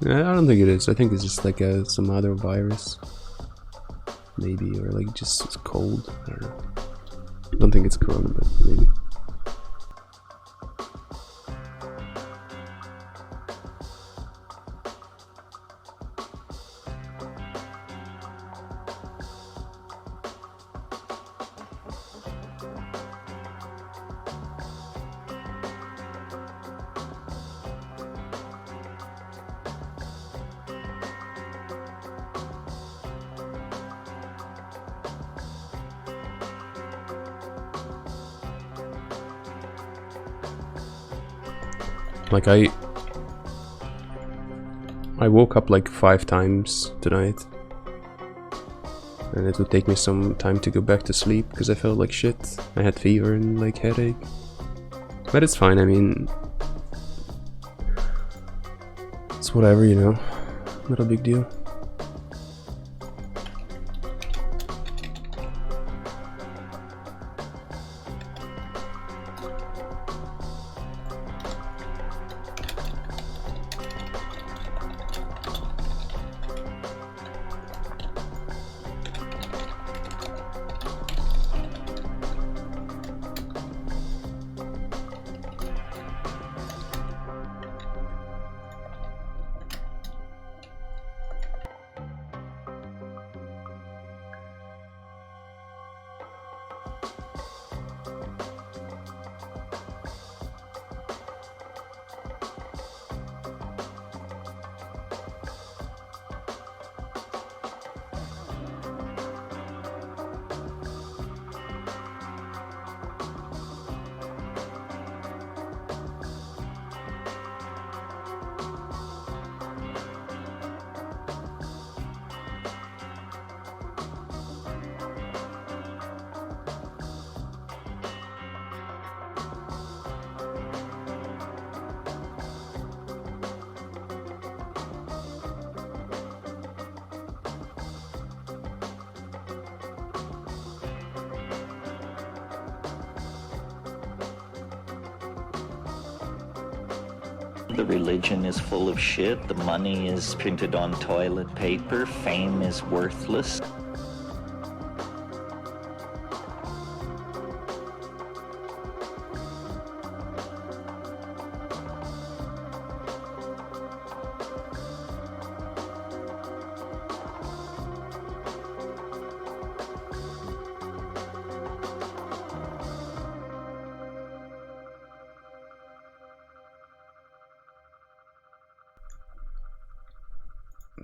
I don't think it is. I think it's just like some other virus. Maybe, or like just it's cold. I don't know. I don't think it's corona, but maybe. Like I woke up like 5 times tonight, and it would take me some time to go back to sleep because I felt like shit. I had fever and like headache, but it's fine. I mean, it's whatever, you know, not a big deal. The religion is full of shit. The money is printed on toilet paper. Fame is worthless.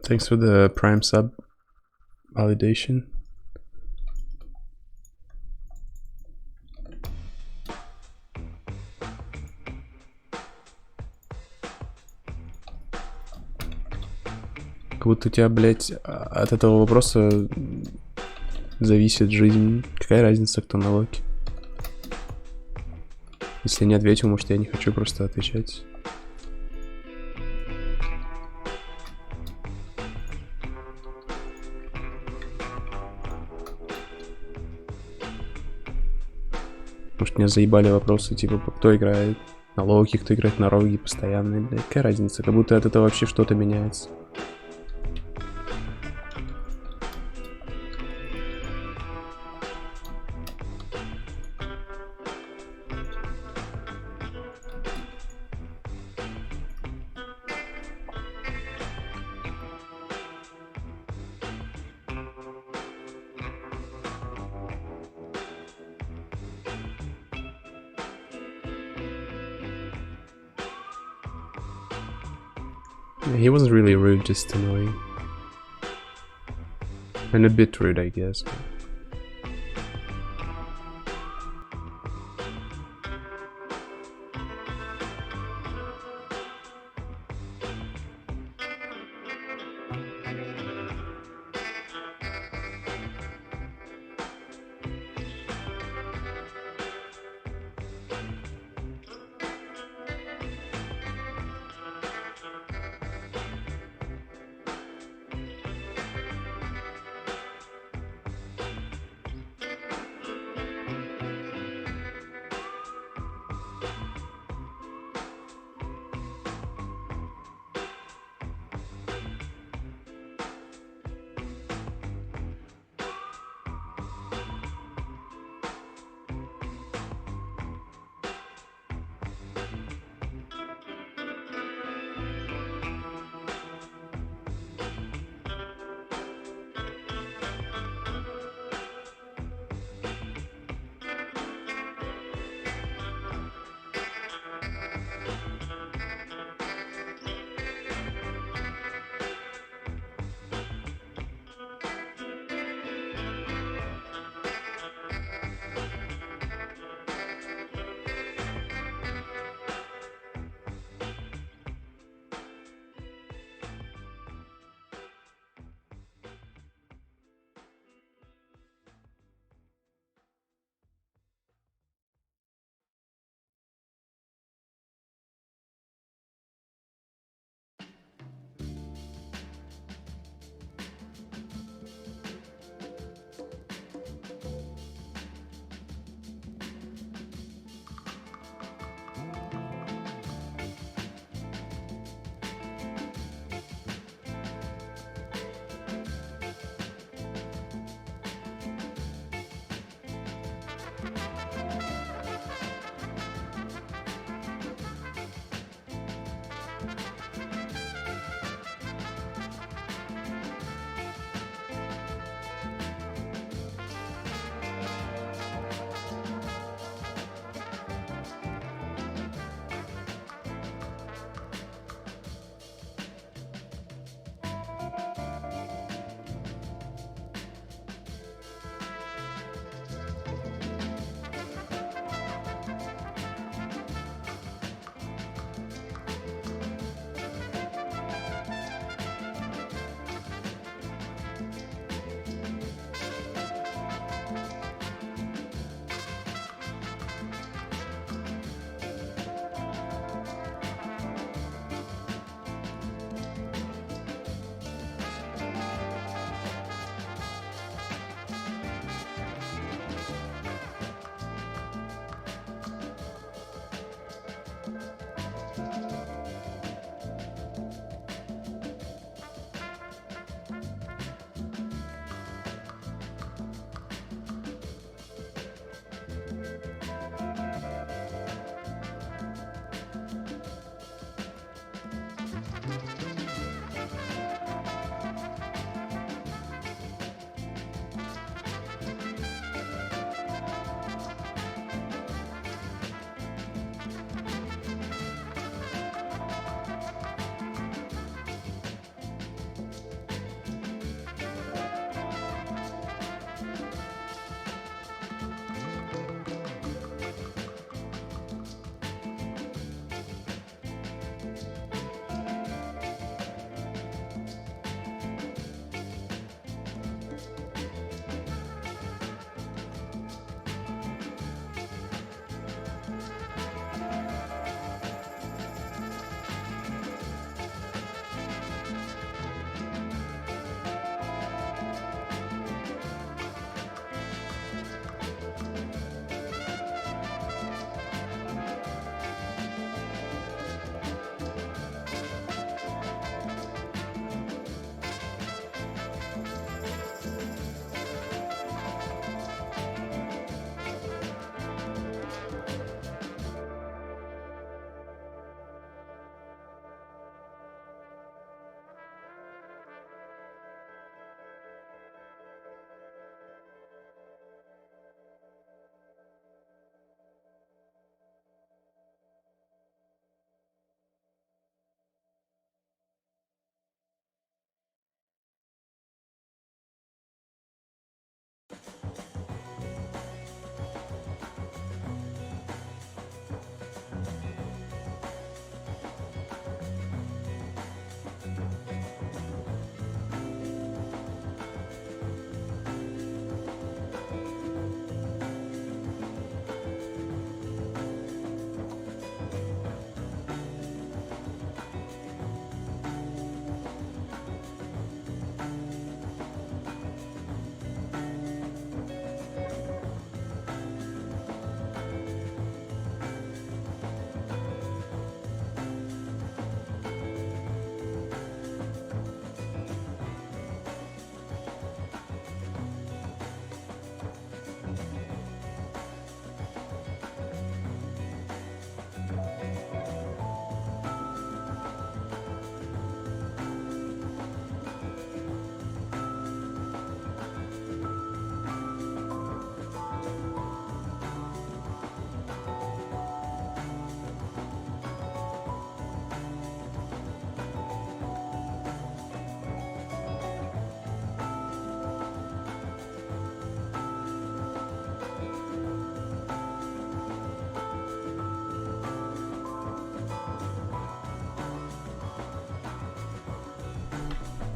Thanks for the Prime sub validation. Как будто у тебя, блять, от этого вопроса зависит жизнь. Какая разница, кто на локе? Если не ответил, может, я не хочу просто отвечать. Может, меня заебали вопросы, типа, кто играет на локе, кто играет на роге постоянно. Блядь, какая разница? Как будто от этого вообще что-то меняется. He wasn't really rude, just annoying. And a bit rude, I guess.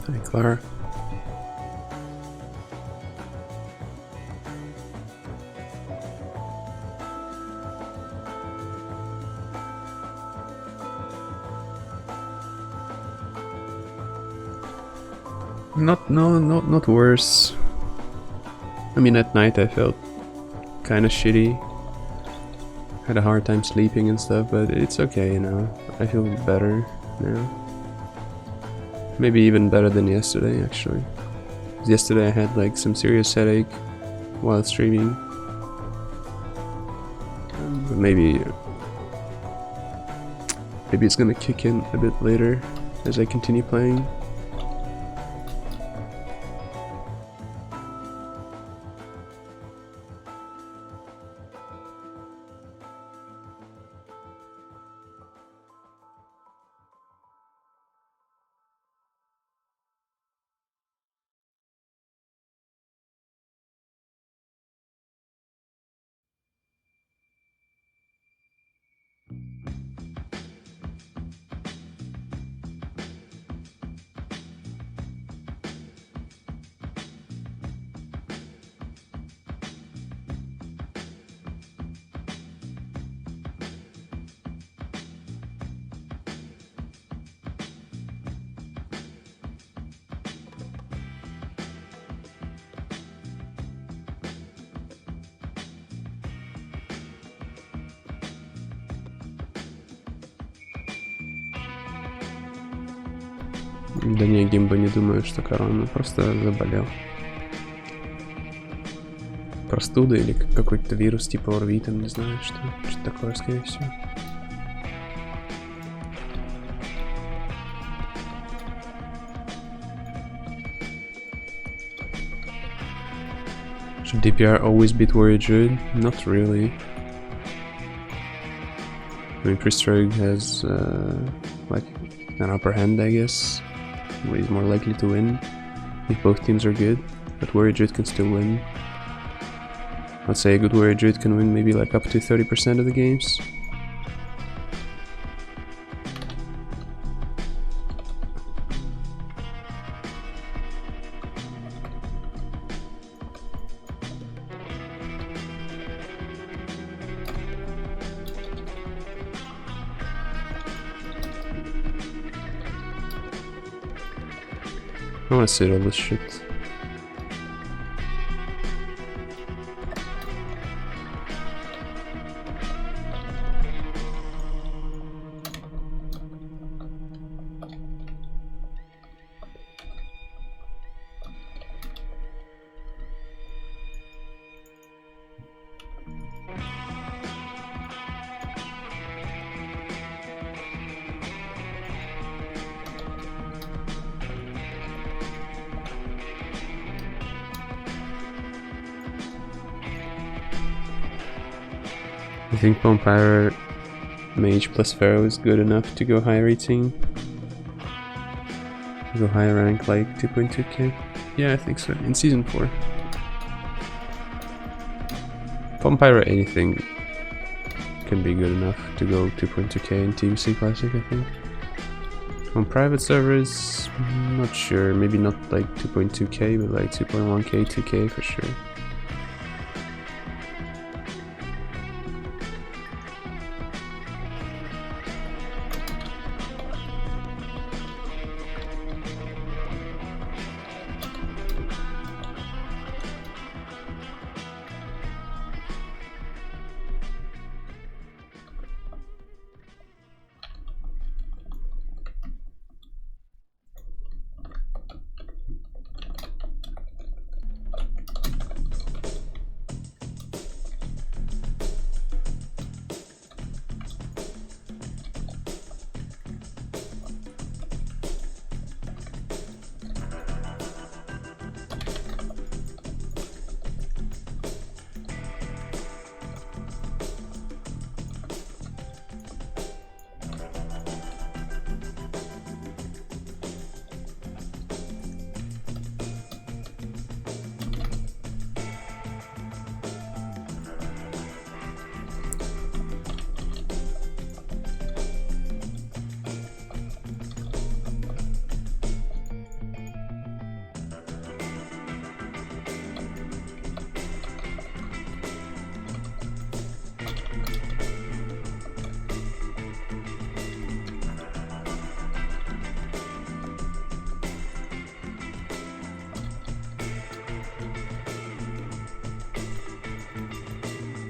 Hi, Clara. Not worse. I mean, at night I felt kind of shitty. Had a hard time sleeping and stuff, but it's okay, you know. I feel better now. Maybe even better than yesterday, actually. 'Cause yesterday I had like some serious headache while streaming. But maybe it's gonna kick in a bit later as I continue playing. Да не, Гимба, не думаю, что корона, просто заболел. Простуда или какой-то вирус типа ОРВИ, там не знаю, что такое, скорее всего. Should DPR always beat Warrior Druid? Not really. I mean, Priest Rogue has like an upper hand, I guess, where he's more likely to win if both teams are good, but Warrior Druid can still win. I'd say a good Warrior Druid can win maybe like up to 30% of the games. I wanna sit all this shit. I think Vampire Mage plus Pharaoh is good enough to go high rating. Go higher rank like 2.2k. Yeah, I think so, in Season 4. Vampire anything can be good enough to go 2.2k in TBC Classic, I think. On private servers, not sure, maybe not like 2.2k, but like 2.1k, 2k for sure.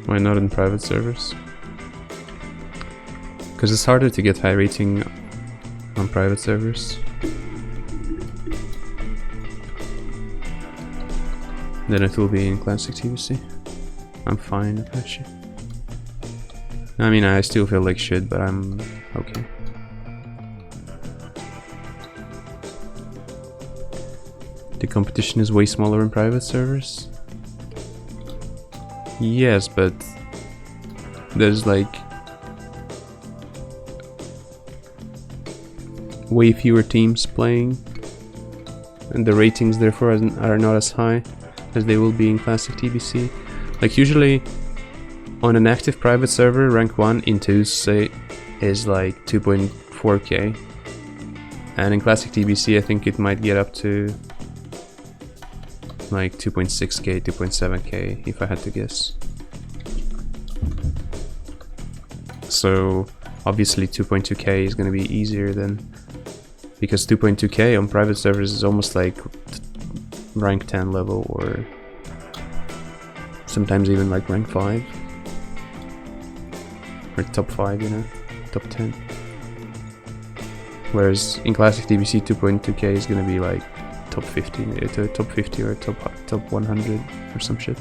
Why not in private servers? Because it's harder to get high rating on private servers than it will be in classic TBC. I'm fine, Apache. I mean, I still feel like shit, but I'm okay. The competition is way smaller in private servers. Yes, but there's like way fewer teams playing, and the ratings therefore are not as high as they will be in classic TBC. Like usually on an active private server, rank 1 in 2 say is like 2.4k, and in classic TBC I think it might get up to like 2.6k, 2.7k if I had to guess. So obviously 2.2k is going to be easier than, because 2.2k on private servers is almost like rank 10 level, or sometimes even like rank 5 or top 5, you know, top 10. Whereas in classic TBC 2.2k is going to be like top 50, top 50 or top 100 or some shit.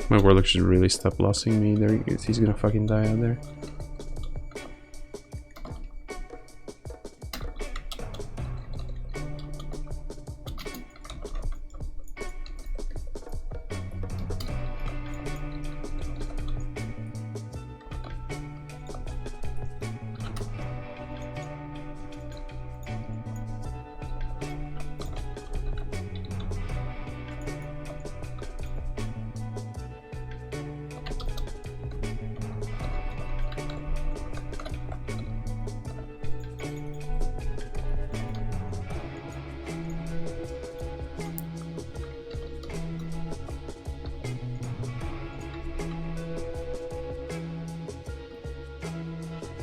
My warlock should really stop lossing me. There, he's gonna fucking die out there.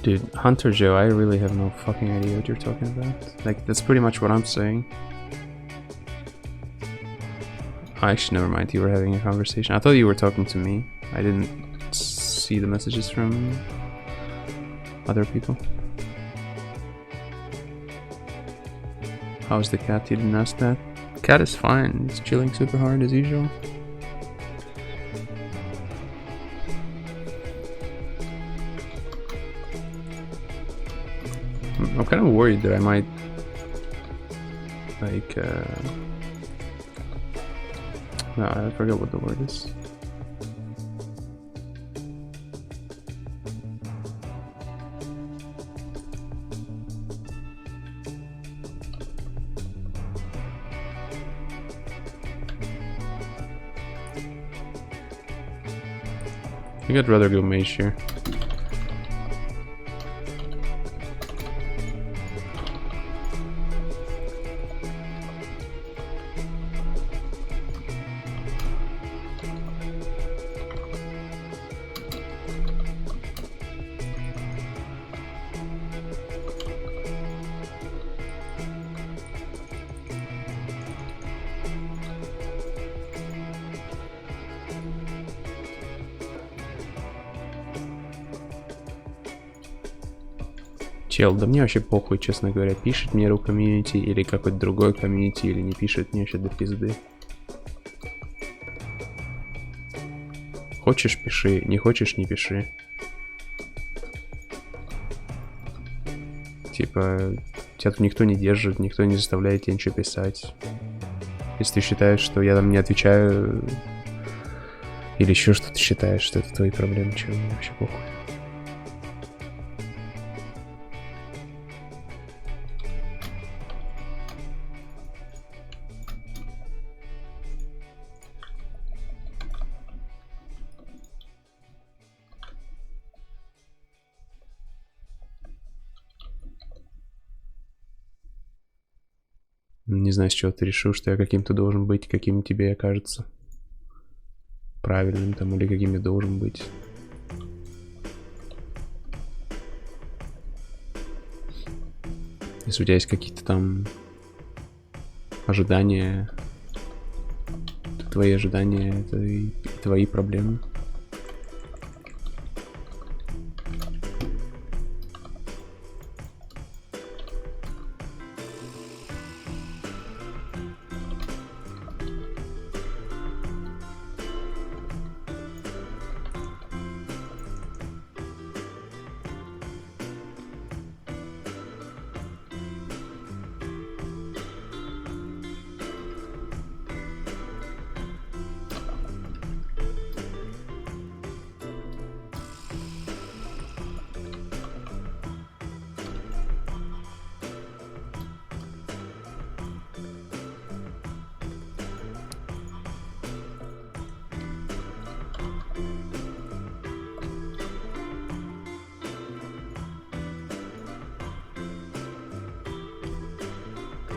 Dude, Hunter Joe, I really have no fucking idea what you're talking about. Like, that's pretty much what I'm saying. Oh, actually, never mind, you were having a conversation. I thought you were talking to me. I didn't see the messages from other people. How's the cat? You didn't ask that? The cat is fine. It's chilling super hard as usual. I'm kind of worried that I might, like, no, I forgot what the word is. I think I'd rather go mage here. Чел, да мне вообще похуй, честно говоря, пишет мне ру комьюнити или какой-то другой комьюнити, или не пишет, мне вообще до пизды. Хочешь — пиши, не хочешь — не пиши. Типа, тебя тут никто не держит, никто не заставляет тебя ничего писать. Если ты считаешь, что я там не отвечаю, или еще что-то считаешь, что это твои проблемы, чего, мне вообще похуй. Не знаю, с чего ты решил, что я каким-то должен быть, каким тебе кажется правильным там, или каким я должен быть. Если у тебя есть какие-то там ожидания, то твои ожидания — это и твои проблемы.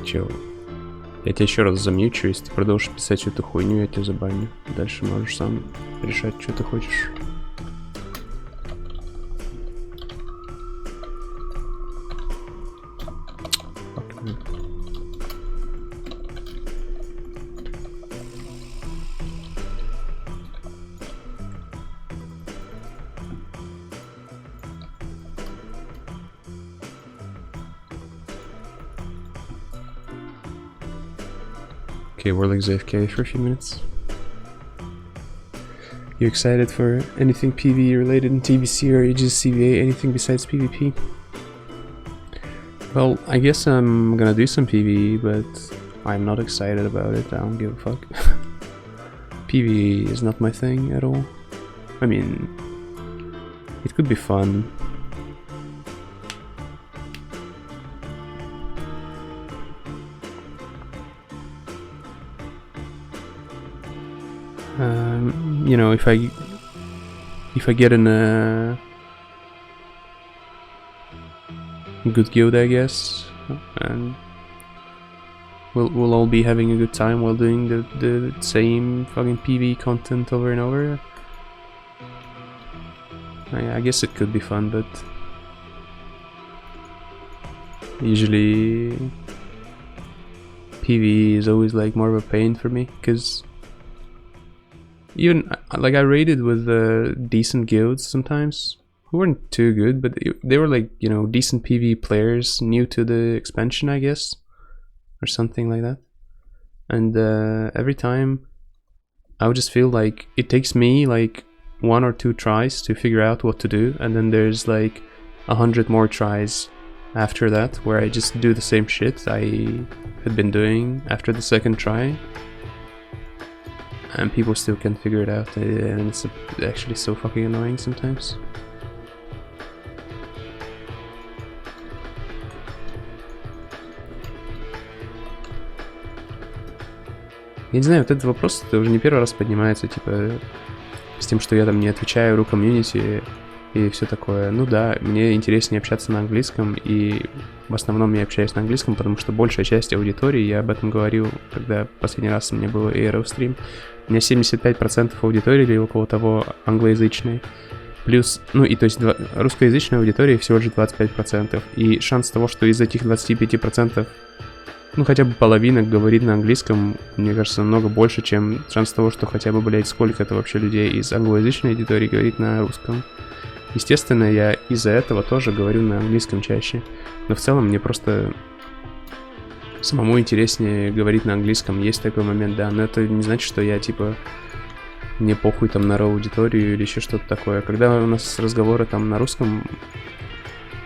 Чел, я тебя еще раз замьючу, если ты продолжишь писать всю эту хуйню, я тебя забаню. Дальше можешь сам решать, что ты хочешь. Okay, Warlick's AFK for a few minutes. You excited for anything PvE related in TBC, or you just CVA anything besides PvP? Well, I guess I'm gonna do some PvE, but I'm not excited about it. I don't give a fuck. PvE is not my thing at all. I mean, it could be fun. You know, if I get in a good guild, I guess, and we'll all be having a good time while doing the same fucking PvE content over and over. I guess it could be fun, but usually PvE is always like more of a pain for me, because even like I raided with decent guilds sometimes who weren't too good, but they were like, you know, decent PvE players new to the expansion, I guess, or something like that. And every time I would just feel like it takes me like 1 or 2 tries to figure out what to do, and then there's like 100 more tries after that where I just do the same shit I had been doing after the second try. And people still can't figure it out, and it's actually so fucking annoying sometimes. Я не знаю, вот этот вопрос это уже не первый раз поднимается, типа, с тем, что я там не отвечаю ру комьюнити и все такое. Ну да, мне интереснее общаться на английском, и в основном я общаюсь на английском, потому что большая часть аудитории, я об этом говорил, когда последний раз у меня был Aero-стрим, у меня 75% аудитории или около того англоязычной. Плюс, ну и то есть русскоязычной аудитории всего лишь 25%. И шанс того, что из этих 25%, ну хотя бы половина говорит на английском, мне кажется, намного больше, чем шанс того, что хотя бы, блядь, сколько-то вообще людей из англоязычной аудитории говорит на русском. Естественно, я из-за этого тоже говорю на английском чаще. Но в целом мне просто самому интереснее говорить на английском. Есть такой момент, да, но это не значит, что я, типа, мне похуй там на аудиторию или еще что-то такое. Когда у нас разговоры там на русском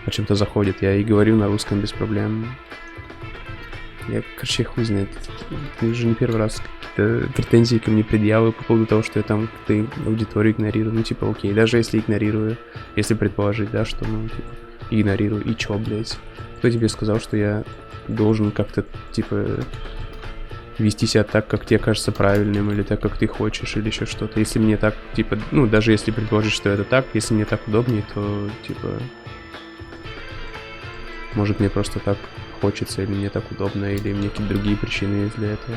о чем-то заходят, я и говорю на русском без проблем. Я, короче, хуй знает. Это уже не первый раз какие-то претензии ко мне предъявы по поводу того, что я там как-то аудиторию игнорирую. Ну, типа, окей, даже если игнорирую, если предположить, да, что, ну, типа, игнорирую, и чё, блядь? Кто тебе сказал, что я должен как-то, типа, вести себя так, как тебе кажется правильным, или так, как ты хочешь, или еще что-то. Если мне так, типа, ну, даже если предположить, что это так, если мне так удобнее, то, типа, может, мне просто так хочется, или мне так удобно, или мне какие-то другие причины есть для этого.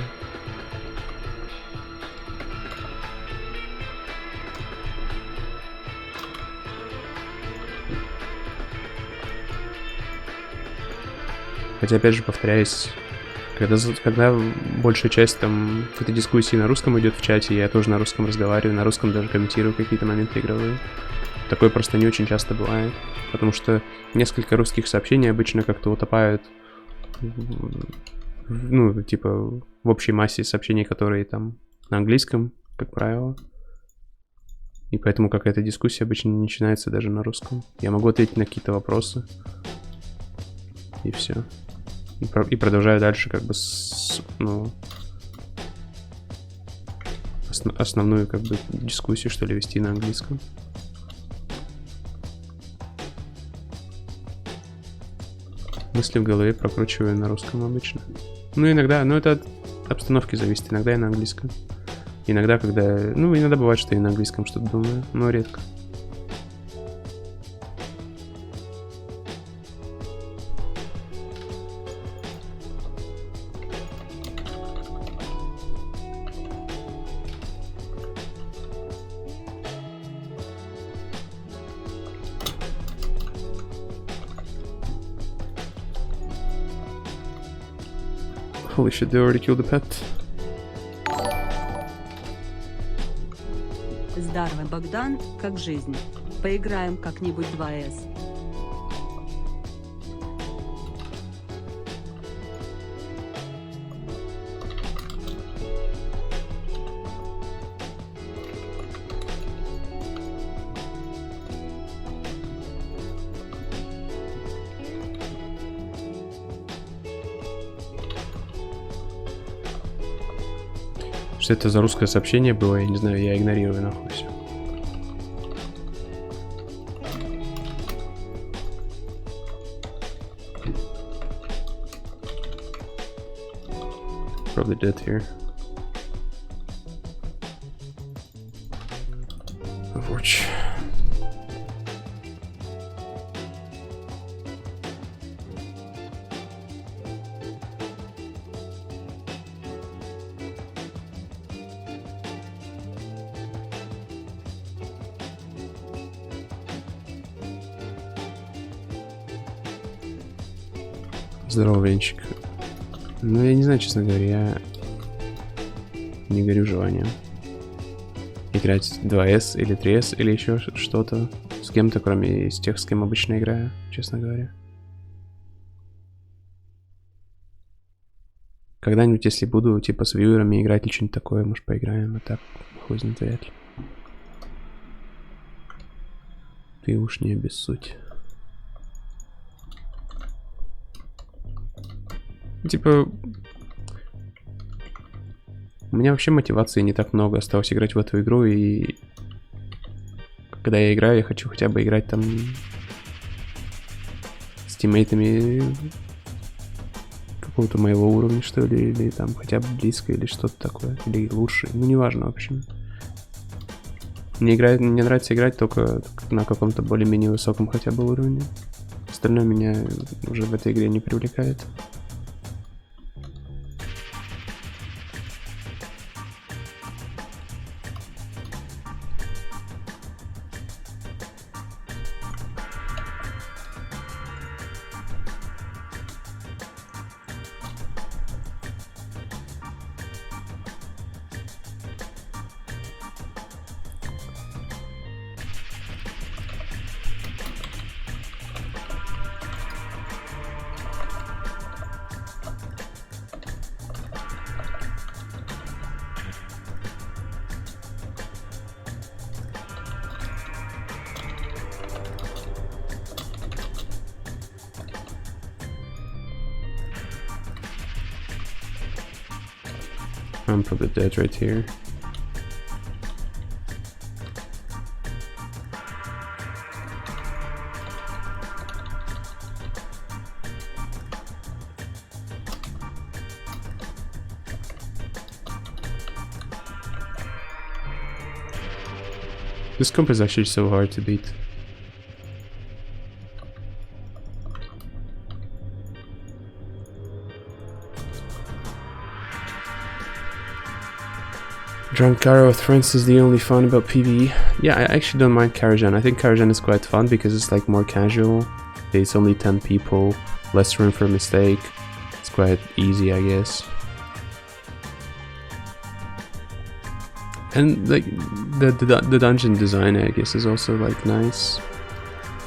Хотя, опять же, повторяюсь, когда большая часть там какой-то дискуссии на русском идет в чате, я тоже на русском разговариваю, на русском даже комментирую какие-то моменты игровые. Такое просто не очень часто бывает, потому что несколько русских сообщений обычно как-то утопают, ну, типа, в общей массе сообщений, которые там на английском, как правило. И поэтому какая-то дискуссия обычно не начинается даже на русском. Я могу ответить на какие-то вопросы. И все. И продолжаю дальше как бы основную как бы дискуссию, что ли, вести на английском. Мысли в голове прокручиваю на русском обычно. Ну, иногда, но это от обстановки зависит. Иногда я на английском. Иногда, иногда бывает, что я на английском что-то думаю, но редко. Holy shit, they already killed the pet. Здорово, Богдан, как жизнь? Поиграем как-нибудь 2С. Что это за русское сообщение было, я не знаю, я игнорирую нахуй все. Probably dead here. Overwatch. Здорово, Венчик. Ну, я не знаю, честно говоря, я не горю желанием играть 2С или 3С или еще что-то с кем-то, кроме из тех, с кем обычно играю, честно говоря. Когда-нибудь, если буду, типа, с вьюерами играть или что-нибудь такое, может, поиграем, а так, хуй знает, вряд ли. Ты уж не обессудь. Типа, у меня вообще мотивации не так много осталось играть в эту игру, и когда я играю, я хочу хотя бы играть там с тиммейтами какого-то моего уровня, что ли, или там хотя бы близко, или что-то такое, или лучше, ну неважно, в общем. Мне нравится играть только на каком-то более-менее высоком хотя бы уровне. Остальное меня уже в этой игре не привлекает. I'm probably dead right here. This comp is actually so hard to beat. Drunk Kara with friends is the only fun about PvE. Yeah, I actually don't mind Karajan. I think Karajan is quite fun because it's like more casual. It's only 10 people, less room for mistake. It's quite easy, I guess. And like the dungeon design, I guess, is also like nice.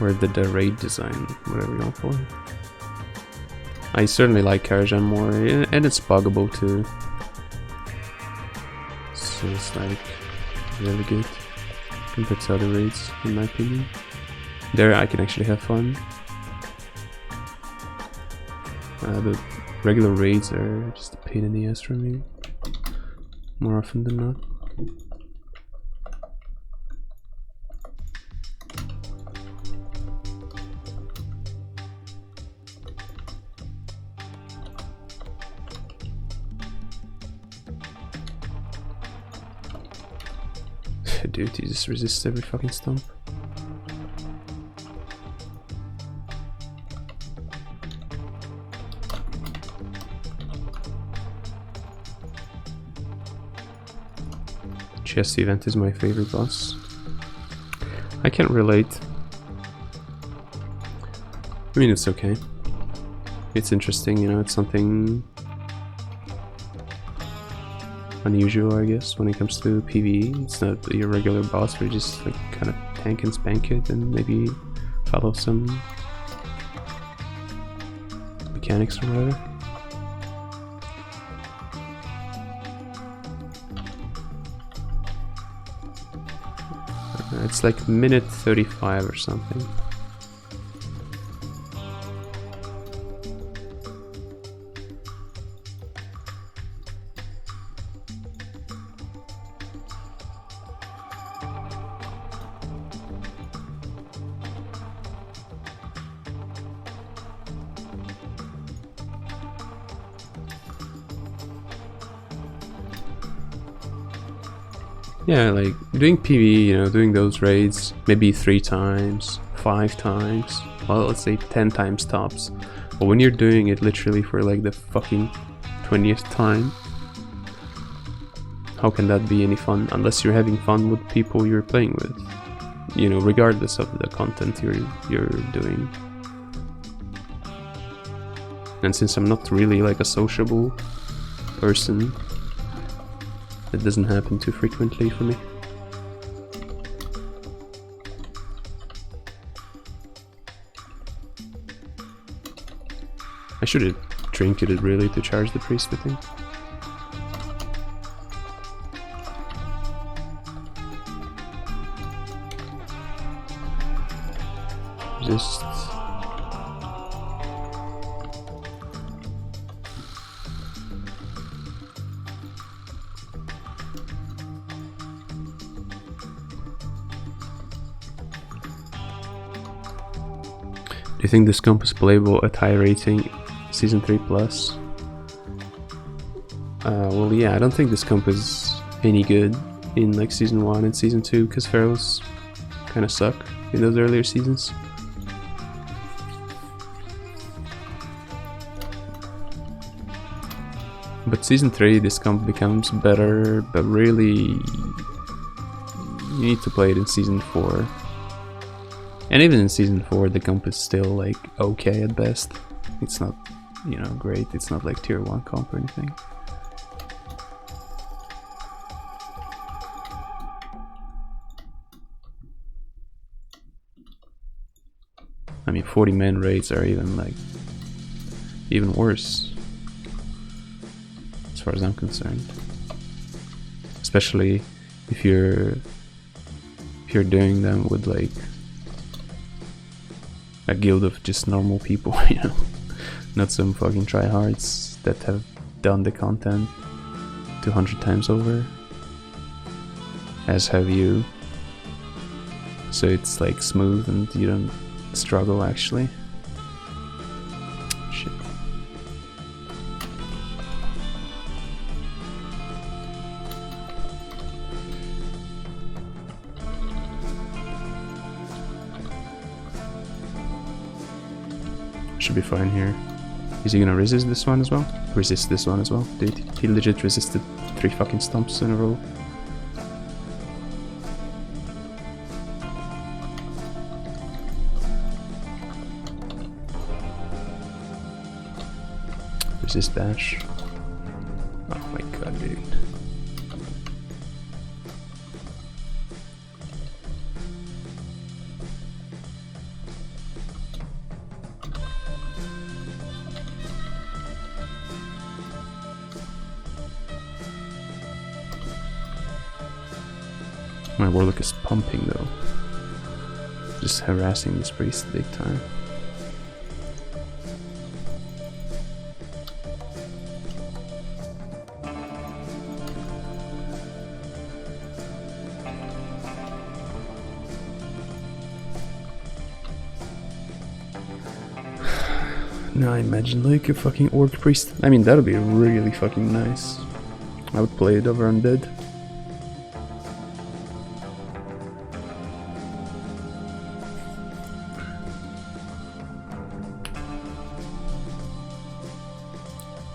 Or the raid design, whatever you want for it. I certainly like Karajan more, and it's buggable too. So it's like really good compared to other raids, in my opinion. There I can actually have fun. The regular raids are just a pain in the ass for me, more often than not. Dude, he just resists every fucking stomp. Chess event is my favorite boss. I can't relate. I mean, it's okay. It's interesting, you know, it's something unusual, I guess, when it comes to PvE. It's not your regular boss where you just like kind of tank and spank it and maybe follow some mechanics or whatever. It's like minute 35 or something. Yeah, like doing PvE, you know, doing those raids maybe 3 times, 5 times, well, let's say 10 times tops. But when you're doing it literally for like the fucking 20th time, how can that be any fun? Unless you're having fun with people you're playing with, you know, regardless of the content you're doing. And since I'm not really like a sociable person, it doesn't happen too frequently for me. I should have trinketed really to charge the priest, I think. Resist. Do you think this comp is playable at high rating Season 3 Plus? Well, yeah, I don't think this comp is any good in like Season 1 and Season 2 because Pharaohs kind of suck in those earlier seasons. But Season 3, this comp becomes better, but really you need to play it in Season 4. And even in Season 4, the comp is still like okay at best. It's not, you know, great. It's not like Tier 1 comp or anything. I mean, 40-man raids are even like even worse, as far as I'm concerned. Especially if you're doing them with like a guild of just normal people, you know, not some fucking tryhards that have done the content 200 times over, as have you. So it's like smooth and you don't struggle actually. Shit. Should be fine here. Is he gonna resist this one as well? Resist this one as well? Dude, he legit resisted 3 fucking stumps in a row. Resist dash. Oh my god, dude. My warlock is pumping though. Just harassing this priest big time. Now I imagine like a fucking orc priest. I mean, that would be really fucking nice. I would play it over undead.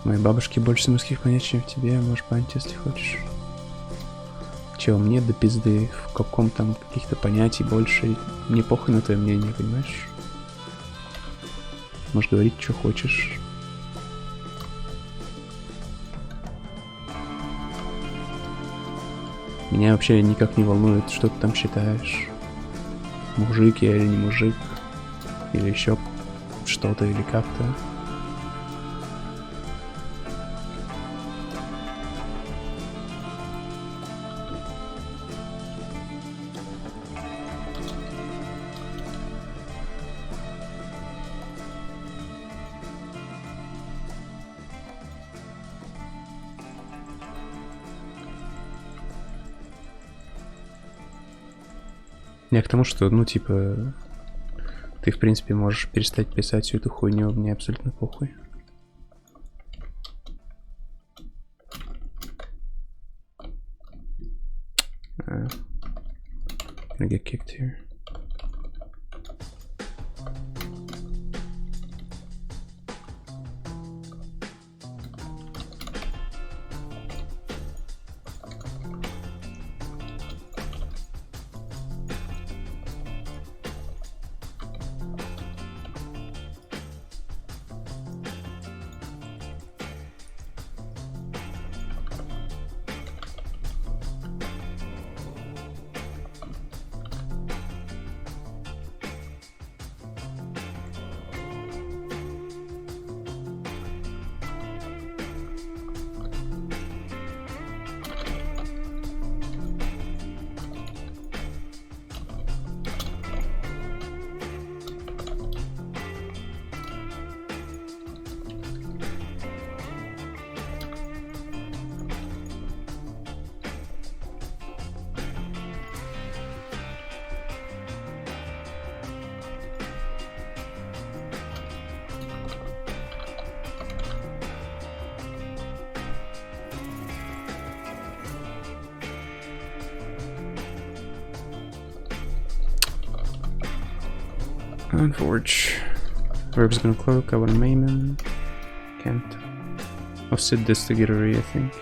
Моей бабушке больше самурских понять, чем в тебе, можешь понять, если хочешь. Чего, мне до пизды, в каком там каких-то понятий больше, мне похуй на твое мнение, понимаешь? Можешь говорить, что хочешь. Меня вообще никак не волнует, что ты там считаешь. Мужик я или не мужик. Или еще что-то, или как-то. Я к тому, что, ну, типа, ты, в принципе, можешь перестать писать всю эту хуйню, мне абсолютно похуй. Gonna get kicked here. Unforge. Verb's gonna cloak, I wanna maim him. Can't. I'll sit this to get a re, I think.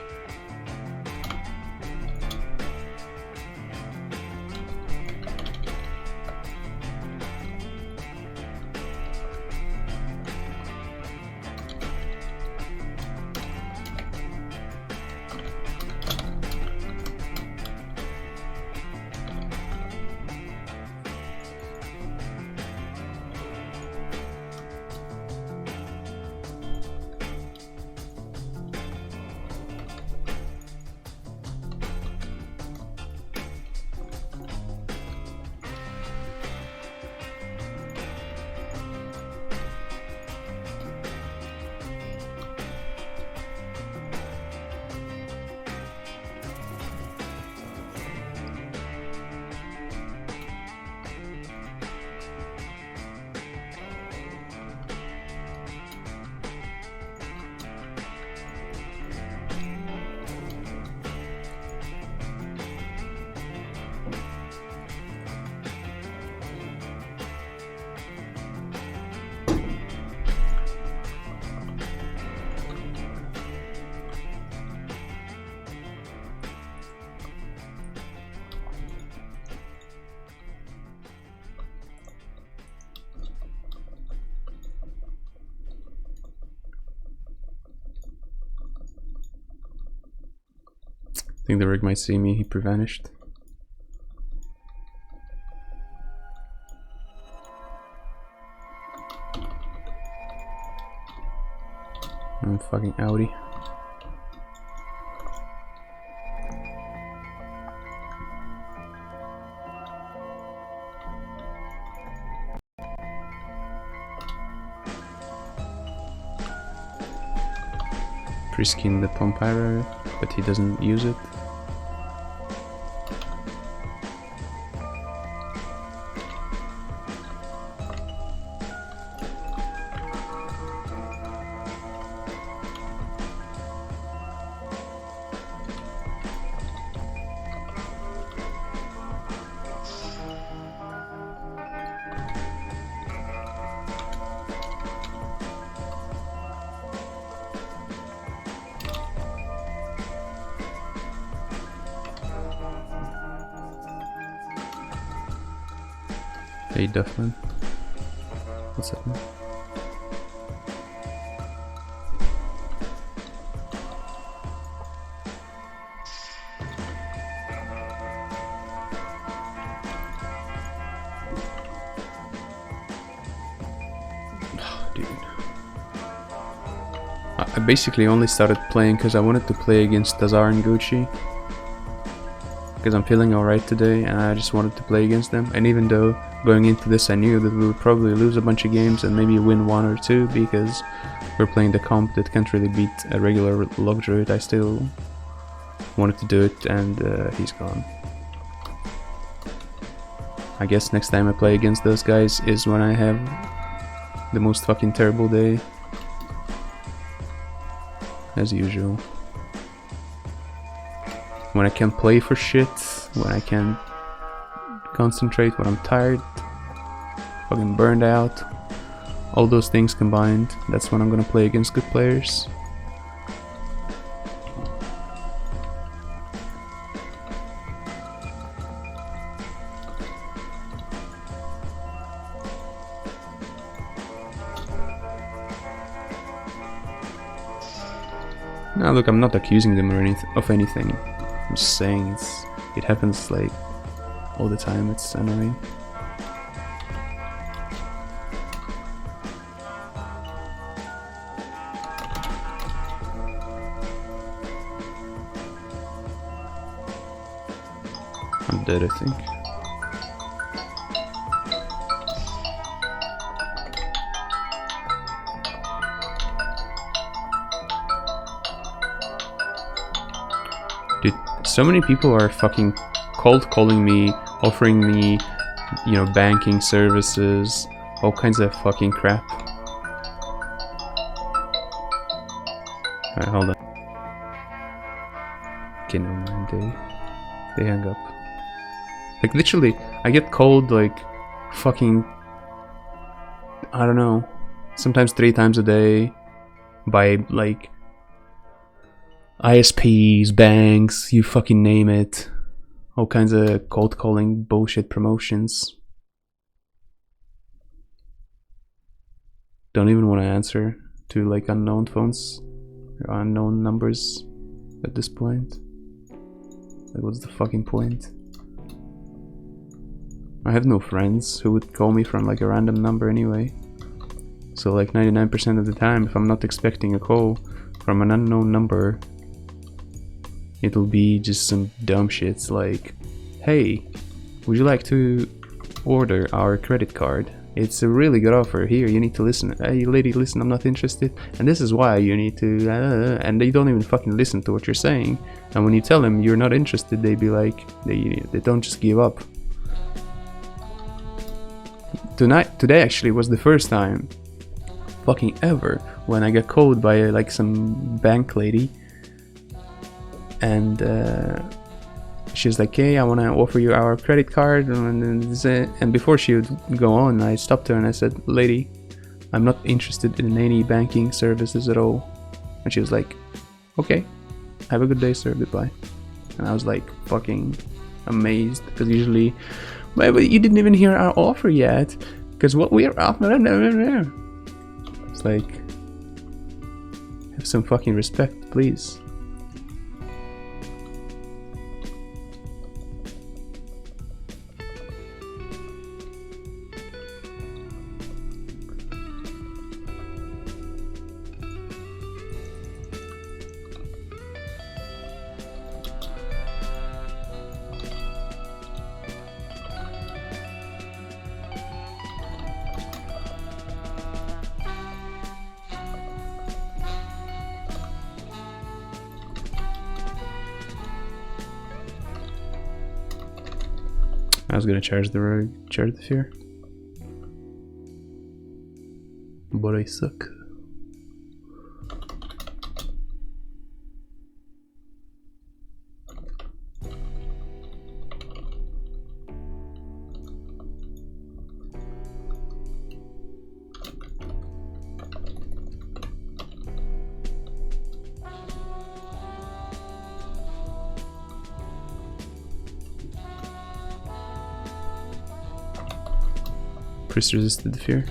think the rig might see me, he pre-vanished. I'm fucking Audi. Pre-skin the Pompiro, but he doesn't use it. Hey Duffman, what's up, man? Dude, I basically only started playing because I wanted to play against Tazar and Gucci. Because I'm feeling alright today and I just wanted to play against them. And even though going into this I knew that we would probably lose a bunch of games and maybe win one or two because we're playing the comp that can't really beat a regular Log Druid, I still wanted to do it, and he's gone. I guess next time I play against those guys is when I have the most fucking terrible day. As usual. When I can't play for shit, when I can't concentrate, when I'm tired, fucking burned out, all those things combined, that's when I'm gonna play against good players. Now look, I'm not accusing them or of anything. I'm just saying it happens like all the time. It's annoying. I'm dead, I think. Dude, so many people are fucking cold calling me, offering me, you know, banking services, all kinds of fucking crap. Alright, hold on. Okay, no mind, they hang up. Like, literally, I get called, like, fucking, I don't know, sometimes 3 times a day by, like, ISPs, banks, you fucking name it. All kinds of cold calling bullshit promotions. Don't even want to answer to like unknown phones or unknown numbers at this point. Like, what's the fucking point? I have no friends who would call me from like a random number anyway. So like 99% of the time, if I'm not expecting a call from an unknown number, it'll be just some dumb shits like, hey, would you like to order our credit card? It's a really good offer. Here, you need to listen. Hey lady, listen, I'm not interested. And this is why you need to... and they don't even fucking listen to what you're saying. And when you tell them you're not interested, they be like... They don't just give up. Today actually was the first time fucking ever when I got called by like some bank lady. And she's like, hey, I want to offer you our credit card. And before she would go on, I stopped her and I said, lady, I'm not interested in any banking services at all. And she was like, okay, have a good day, sir, goodbye. And I was like fucking amazed, because usually, but you didn't even hear our offer yet, because what we're offering, it's like, have some fucking respect, please. I was gonna charge the rogue, charge the fear. But I suck. Priest resisted the fear.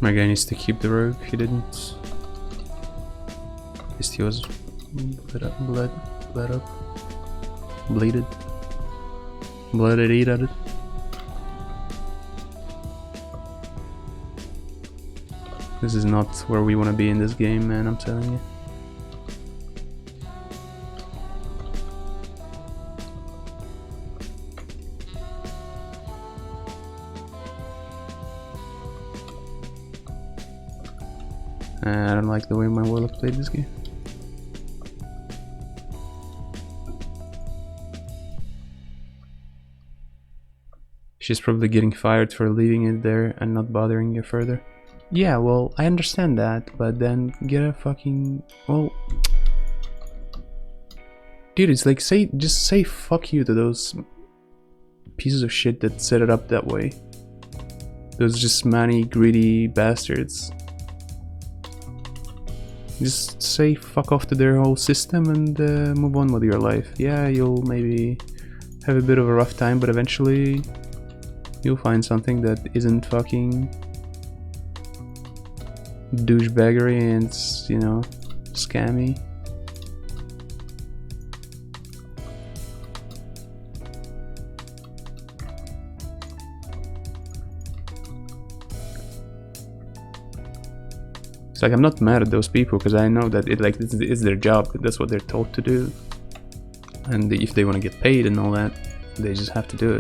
My guy needs to keep the rogue, he didn't. At least he was bled up. Bleeded. Blooded, eat at it. This is not where we want to be in this game, man, I'm telling you. I don't like the way my warlock played this game. She's probably getting fired for leaving it there and not bothering you further. Yeah, well, I understand that, but then get a fucking... well... Dude, it's like, just say fuck you to those pieces of shit that set it up that way. Those just money greedy bastards. Just say fuck off to their whole system and move on with your life. Yeah, you'll maybe have a bit of a rough time, but eventually you'll find something that isn't fucking douchebaggery and it's, you know, scammy. It's like, I'm not mad at those people because I know that it's their job, that's what they're told to do. And if they want to get paid and all that, they just have to do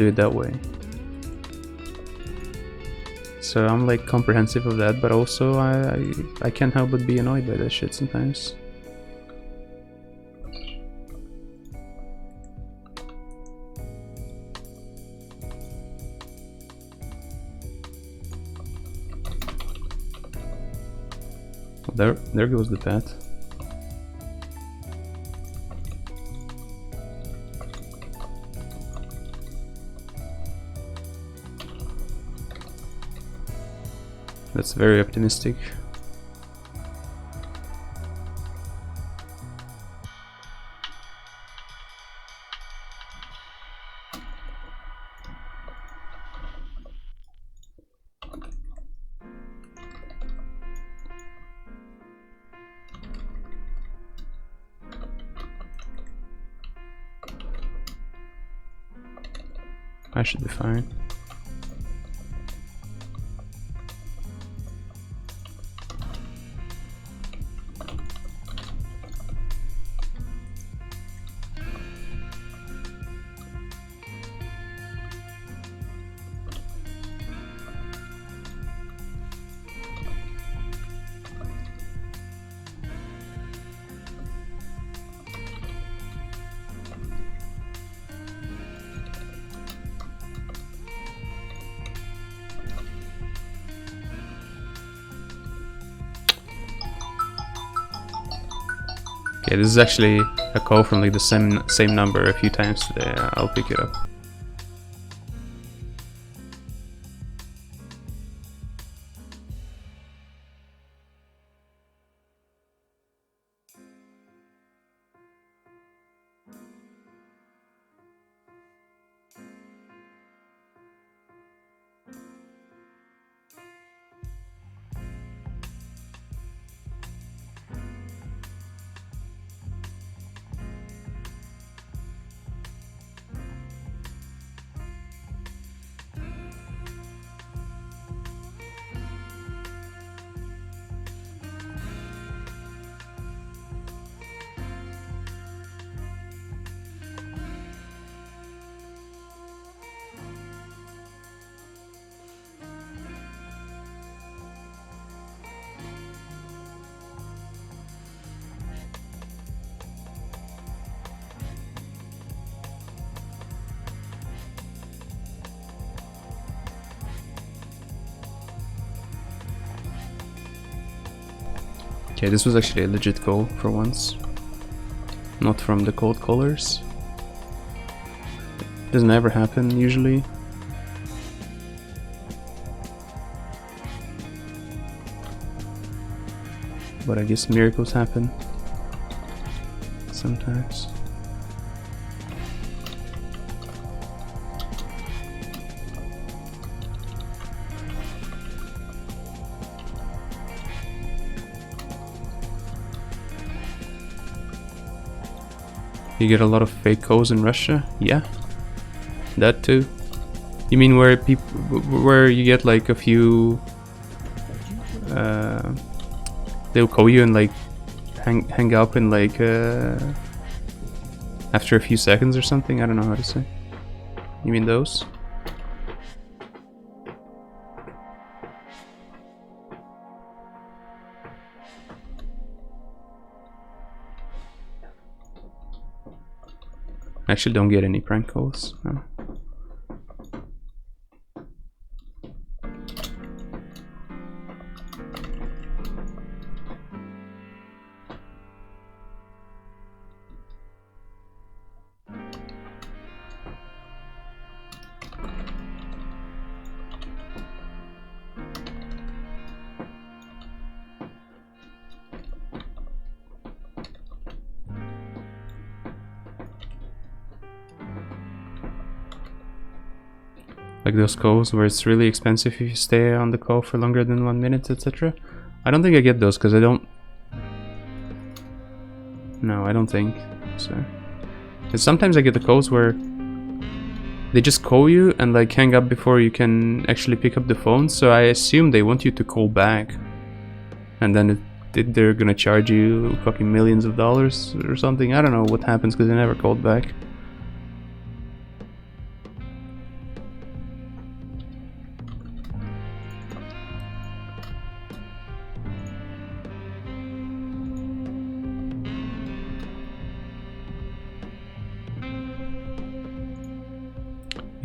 it that way. So I'm like comprehensive of that, but also I can't help but be annoyed by that shit sometimes. There goes the path. That's very optimistic. I should be fine. Okay, this is actually a call from like the same number a few times today. I'll pick it up. Okay, this was actually a legit call for once. Not from the cold callers. Doesn't ever happen usually. But I guess miracles happen sometimes. You get a lot of fake calls in Russia? Yeah, that too. You mean where people, where you get like a few, they'll call you and like hang up in like after a few seconds or something? I don't know how to say. You mean those? I actually don't get any prank calls. No. Like those calls where it's really expensive if you stay on the call for longer than 1 minute, etc. I don't think I get those because I don't... No, I don't think so. And sometimes I get the calls where they just call you and like hang up before you can actually pick up the phone, so I assume they want you to call back. And then they're gonna charge you fucking millions of dollars or something. I don't know what happens because they never called back.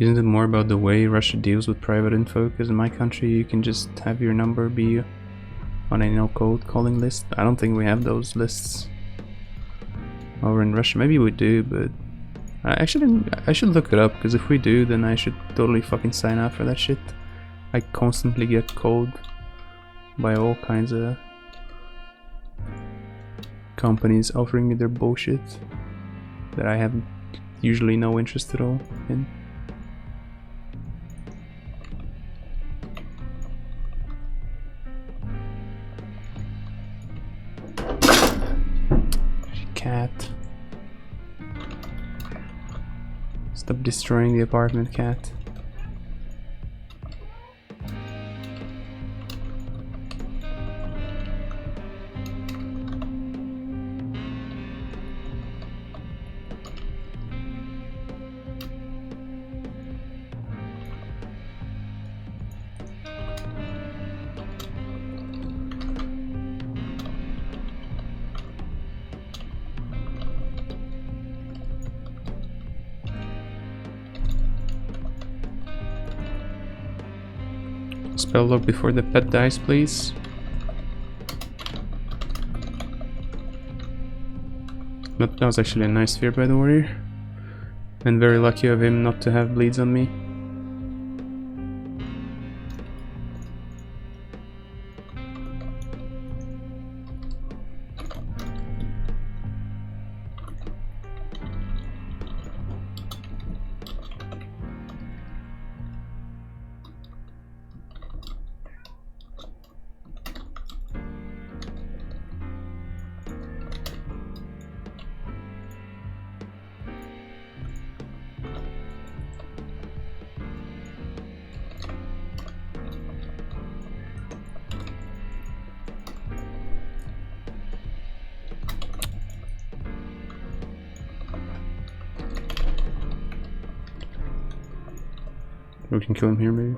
Isn't it more about the way Russia deals with private info? Because in my country you can just have your number be on a no-code calling list. I don't think we have those lists over in Russia. Maybe we do, but I should look it up, because if we do, then I should totally fucking sign up for that shit. I constantly get called by all kinds of companies offering me their bullshit that I have usually no interest at all in. Cat. Stop destroying the apartment, cat. Spell log before the pet dies, please. That was actually a nice sphere by the warrior. And very lucky of him not to have bleeds on me. We can kill him here, maybe.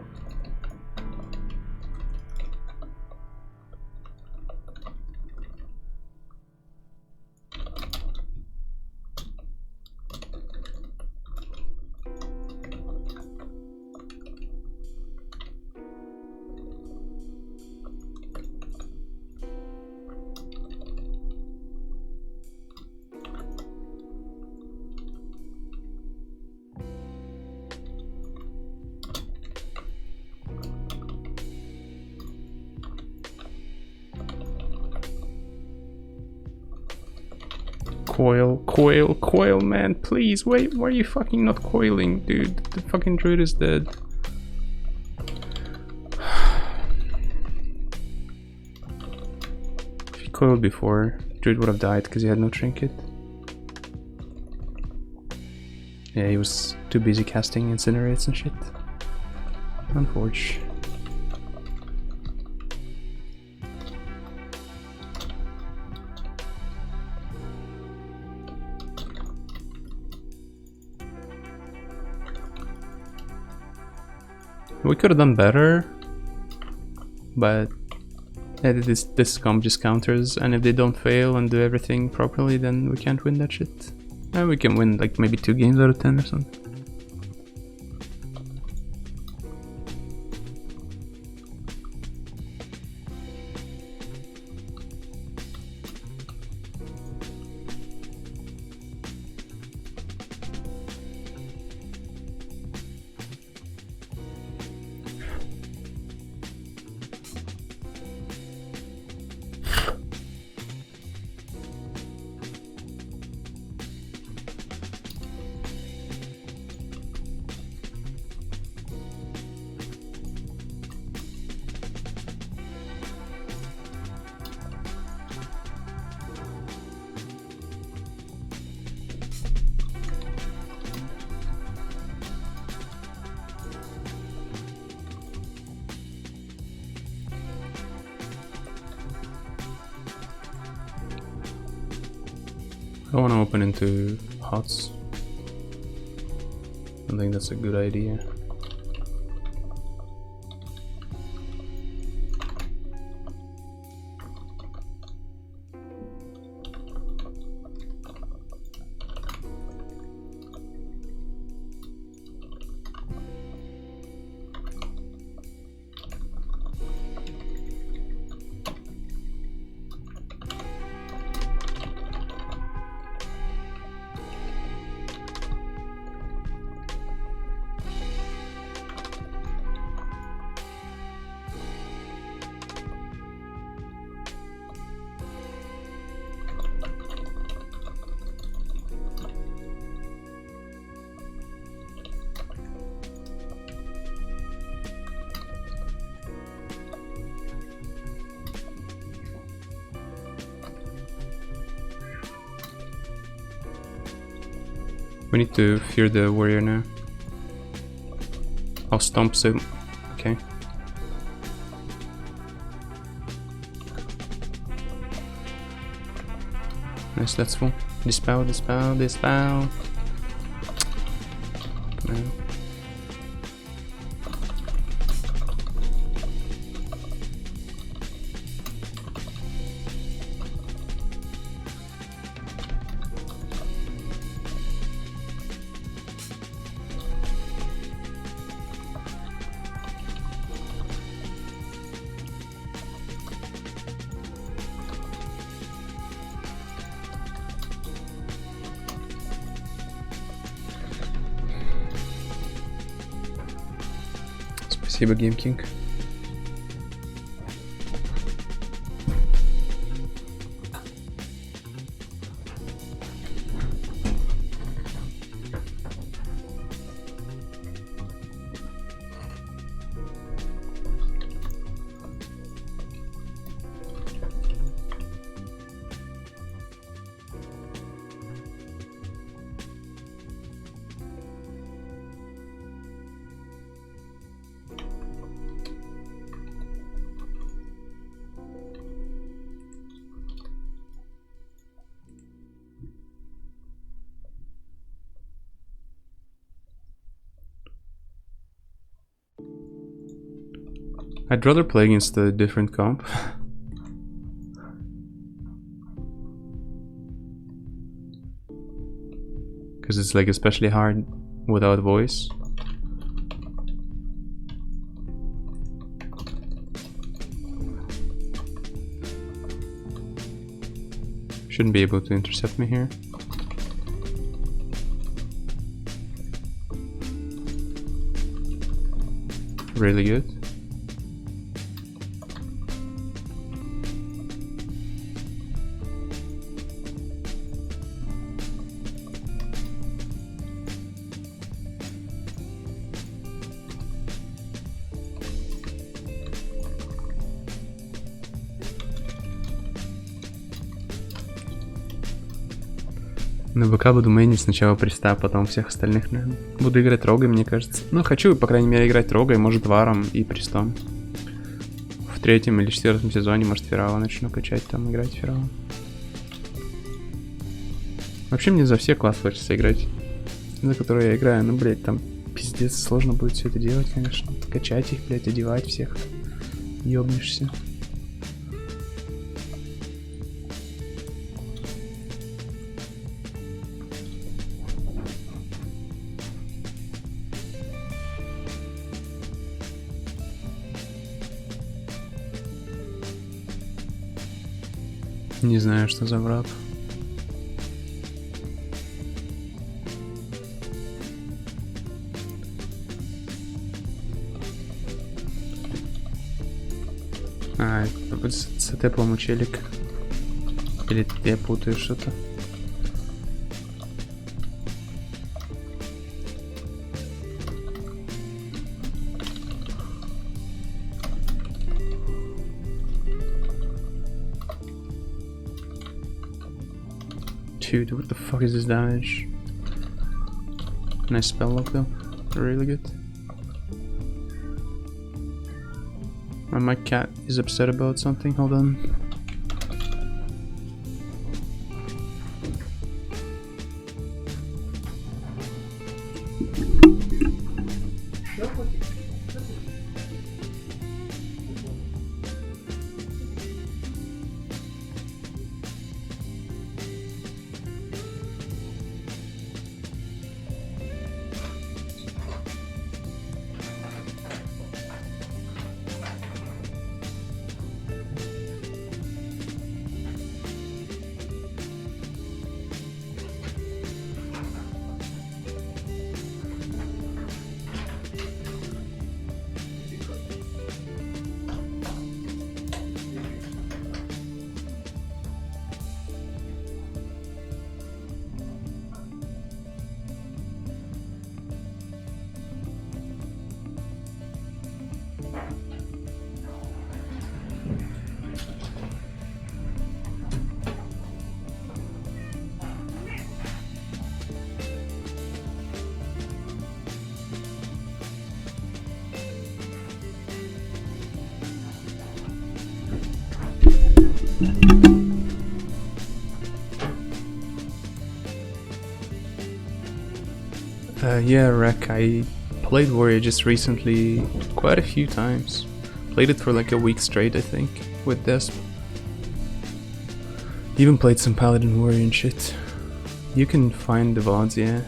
Coil, man, please, wait, why are you fucking not coiling, dude? The fucking druid is dead. If he coiled before, druid would have died because he had no trinket. Yeah, he was too busy casting incinerates and shit. Unfortunate. We could have done better, but this comp just counters, and if they don't fail and do everything properly, then we can't win that shit. And we can win like maybe 2 games out of 10 or something. I want to open into HOTS. I think that's a good idea. We need to fear the warrior now. I'll stomp him. Okay. Nice, that's full. Dispel. Come on. Спасибо, Game King. I'd rather play against a different comp. Because it's like especially hard without voice. Shouldn't be able to intercept me here. Really good. На БК буду мейнить сначала Приста, потом всех остальных, наверное. Буду играть Рогой, мне кажется. Ну, хочу, по крайней мере, играть Рогой, может, Варом и Пристом. В 3-м или 4-м сезоне, может, Ферала начну качать, там играть Ферала. Вообще, мне за все класс хочется играть, за которые я играю. Ну, блядь, там пиздец сложно будет все это делать, конечно. Качать их, блядь, одевать всех. Ёбнешься. Не знаю, что за враг. А, это ЦТ, по-моему, челик. Или я путаю что-то. Dude, what the fuck is this damage? Nice spell lock though. Really good. My cat is upset about something. Hold on. Yeah, Rek, I played Warrior just recently quite a few times. Played it for like a week straight, I think, with Desp. Even played some Paladin Warrior and shit. You can find the VODs, yeah.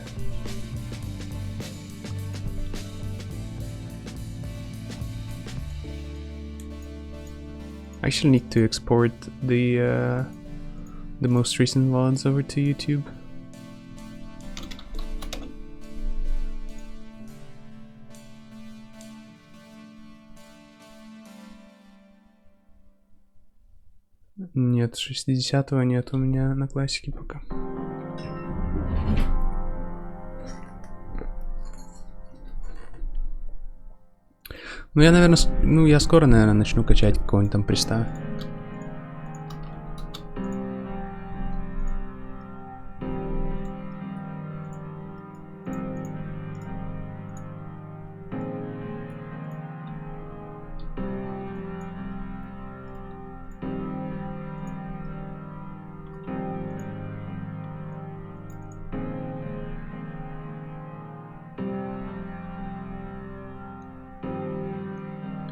I actually need to export the most recent VODs over to YouTube. Нет, 60-го нет у меня на классике пока. Ну я, наверное, я скоро, наверное, начну качать какого-нибудь там Приста.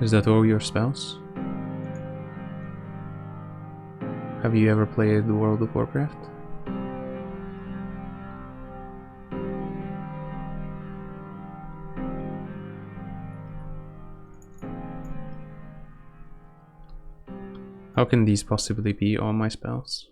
Is that all your spells? Have you ever played World of Warcraft? How can these possibly be all my spells?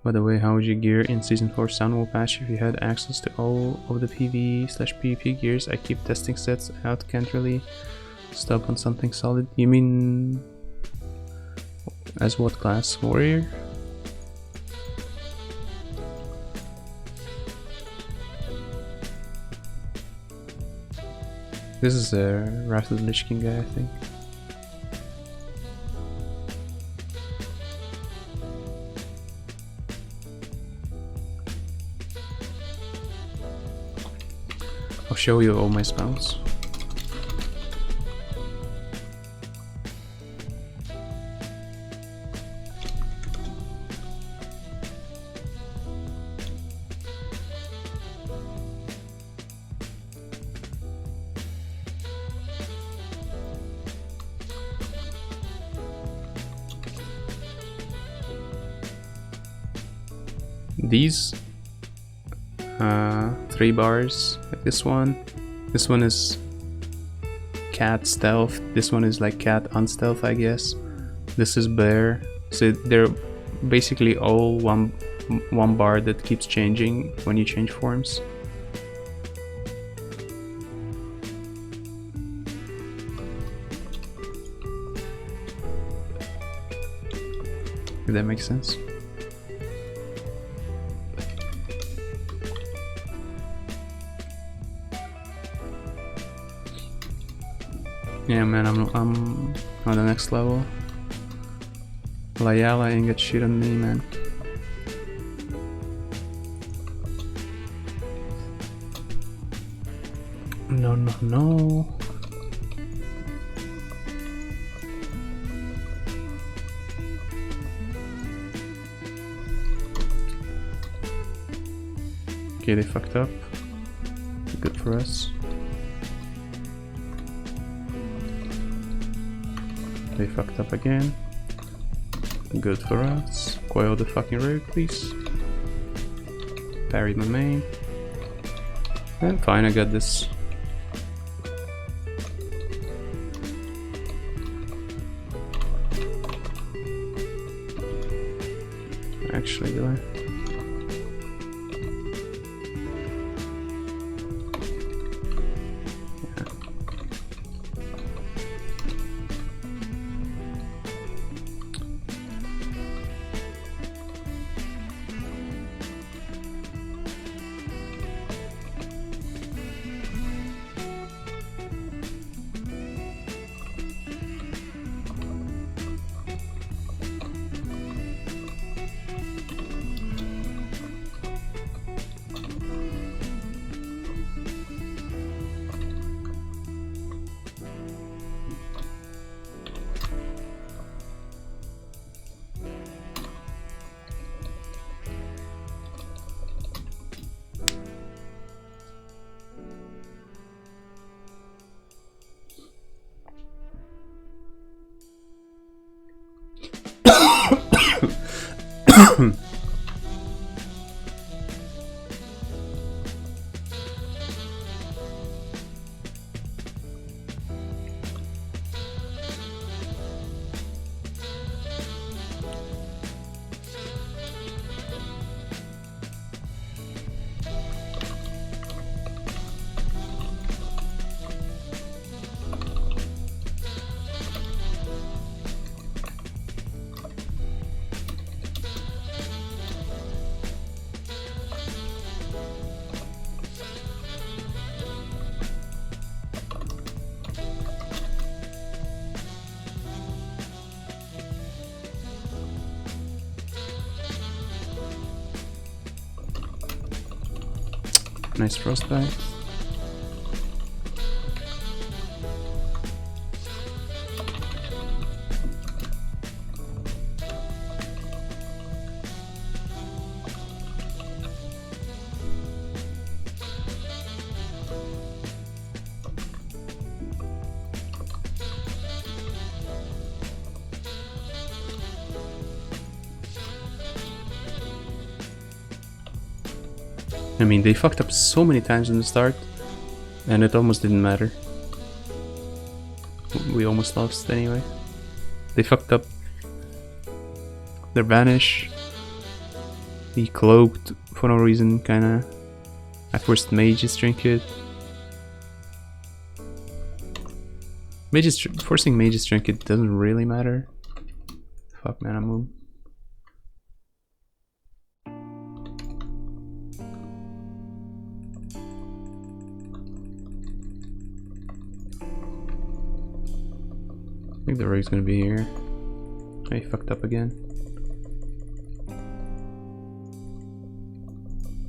By the way, how would you gear in Season 4 Sunwall patch if you had access to all of the PvE/PvP gears? I keep testing sets out, can't really stop on something solid. You mean as what class? Warrior? This is a Wrath of the Lich King guy, I think. I'll show you all my spells. These 3 bars, like this one is cat stealth, this one is like cat unstealth, I guess. This is bear, so they're basically all one bar that keeps changing when you change forms. If that makes sense. Yeah, man, I'm on the next level. Layala ain't got shit on me, man. No, no, no. Okay, they fucked up. Good for us. They fucked up again. Good for us. Coil the fucking rogue, please. Parry my main. And fine, I got this. Actually, do I? Nice frostbite. I mean, they fucked up so many times in the start, and it almost didn't matter. We almost lost anyway. They fucked up their Vanish. He cloaked for no reason, kinda. I forced Mage's Trinket. Forcing Mage's Trinket doesn't really matter. Fuck, man, I'm moving. think the rogue's gonna be here. I fucked up again.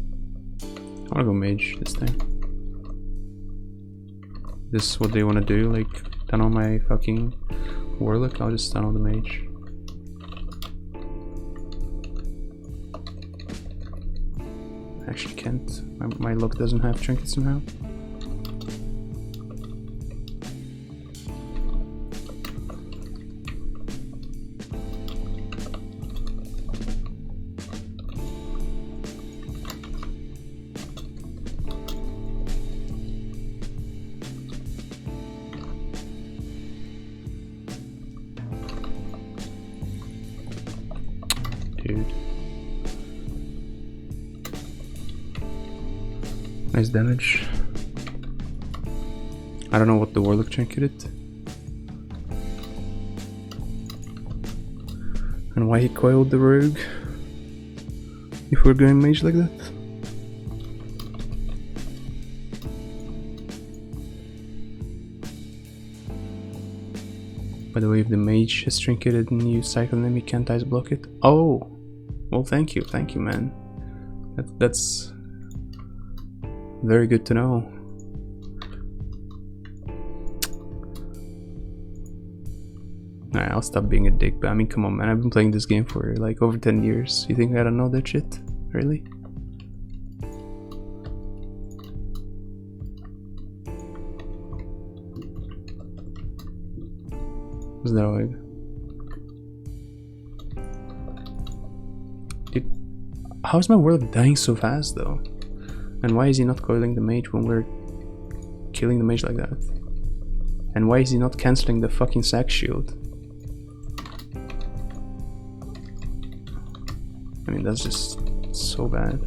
I wanna go mage this time. This is what they wanna do, like tunnel my fucking warlock. I'll just tunnel the mage. Actually can't. My luck doesn't have trinket somehow. Dude. Nice damage. I don't know what the warlock trinketed. And why he coiled the rogue. If we're going mage like that. By the way, if the mage has trinketed and you cycle him, you can't ice block it. Oh! Well, thank you, man. That's very good to know. Alright, I'll stop being a dick, but I mean, come on, man. I've been playing this game for like over 10 years. You think I don't know that shit? Really? What's that like? Dude, how's my warlock dying so fast though? And why is he not coiling the mage when we're killing the mage like that? And why is he not cancelling the fucking sack shield? I mean, that's just so bad.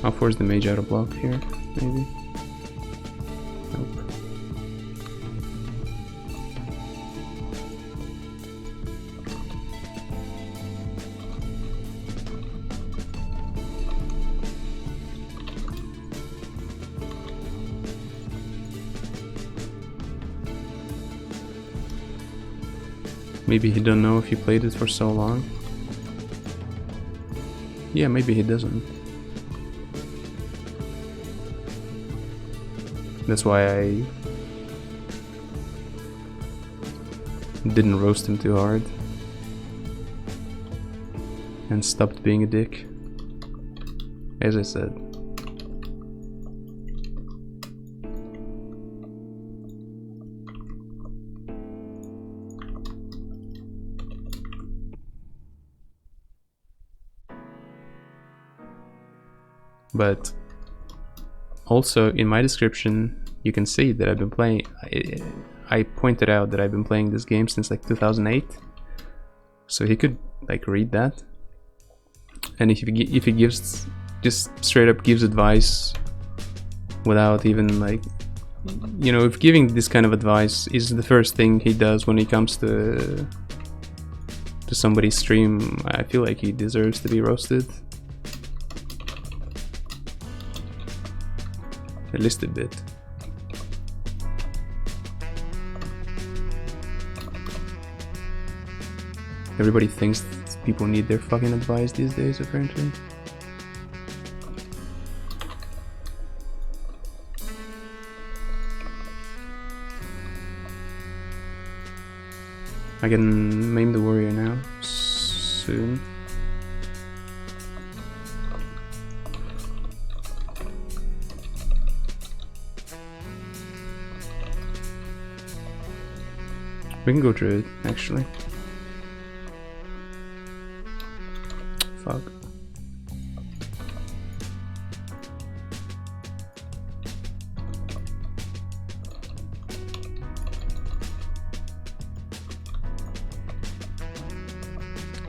I'll force the mage out of block here, maybe. Nope. Maybe he don't know if he played it for so long. Yeah, maybe he doesn't. That's why I didn't roast him too hard and stopped being a dick, as I said. But also in my description you can see that I've been playing, I pointed out that I've been playing this game since like 2008, so he could like read that, and if he gives, just straight up gives advice without even like, you know, if giving this kind of advice is the first thing he does when he comes to somebody's stream, I feel like he deserves to be roasted. At least a bit. Everybody thinks people need their fucking advice these days, apparently. I can maim the warrior now, soon. We can go druid, actually. Fuck.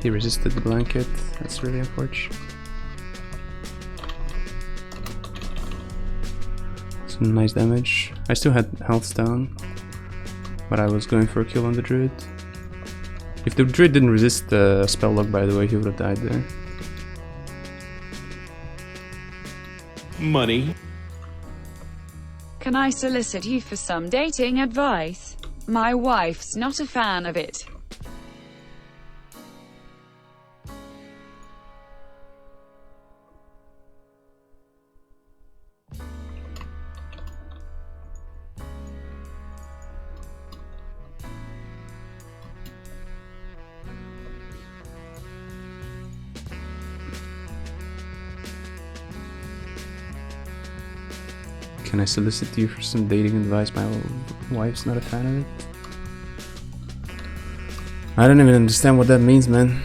He resisted the blanket, that's really unfortunate. Some nice damage. I still had health down, but I was going for a kill on the druid. If the druid didn't resist the spell lock, by the way, he would have died there. Money. Can I solicit you for some dating advice? My wife's not a fan of it. Can I solicit you for some dating advice? My wife's not a fan of it. I don't even understand what that means, man.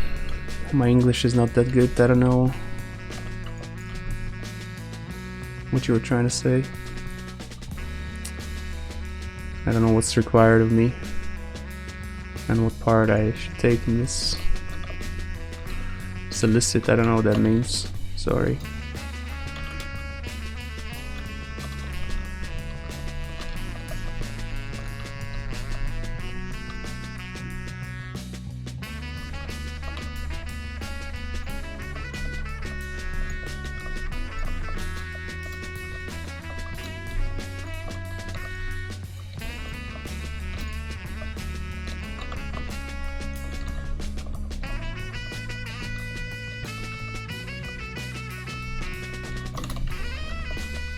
My English is not that good. I don't know what you were trying to say. I don't know what's required of me and what part I should take in this. Solicit, I don't know what that means. Sorry.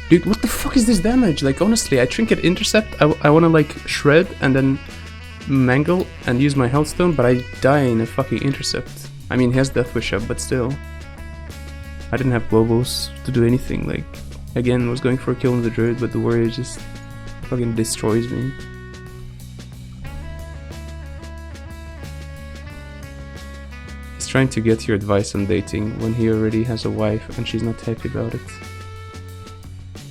Dude, what the fuck is this damage? Like, honestly, I Trinket Intercept, I wanna like shred and then mangle and use my health stone, but I die in a fucking intercept. I mean, he has Death Wish up, but still. I didn't have globals to do anything, like, again, I was going for a kill on the druid, but the warrior just fucking destroys me. He's trying to get your advice on dating when he already has a wife and she's not happy about it.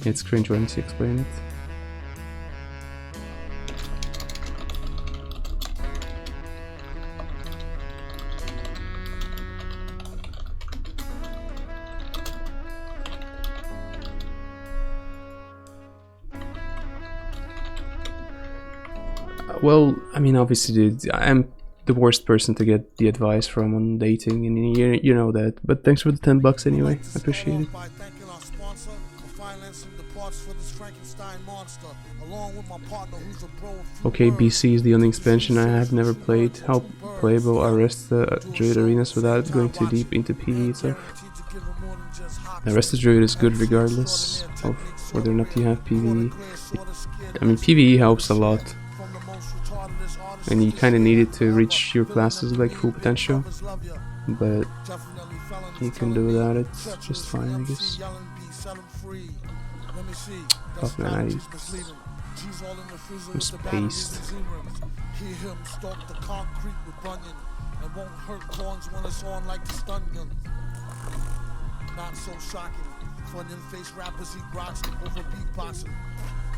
It's cringe when you explain it. Well, I mean, obviously, dude, I'm the worst person to get the advice from on dating, and you know that. But thanks for the $10 anyway. I appreciate it. Okay, BC is the only expansion I have never played. How playable are rest the Druid arenas without going too deep into PvE stuff? The rest of Druid is good regardless of whether or not you have PvE. I mean, PvE helps a lot, and you kind of need it to reach your classes like full potential, but you can do without it just fine, I guess. Fuck man, I'm spaced. Not so shocking. Fun in-face rappers eat rocks over beatboxing.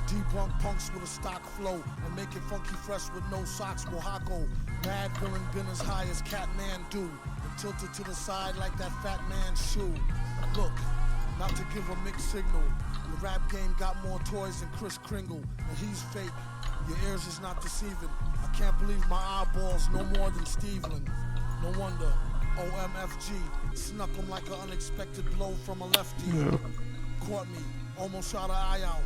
Debunk punks with a stock flow and make it funky fresh with no socks. Mohako, mad villain been as high as Catman do and tilted to the side like that fat man's shoe. Look, not to give a mixed signal, the rap game got more toys than Kris Kringle, and he's fake. Your ears is not deceiving. I can't believe my eyeballs no more than Steveland. No wonder. OMFG snuck him like an unexpected blow from a lefty. Yeah. Caught me, almost shot an eye out.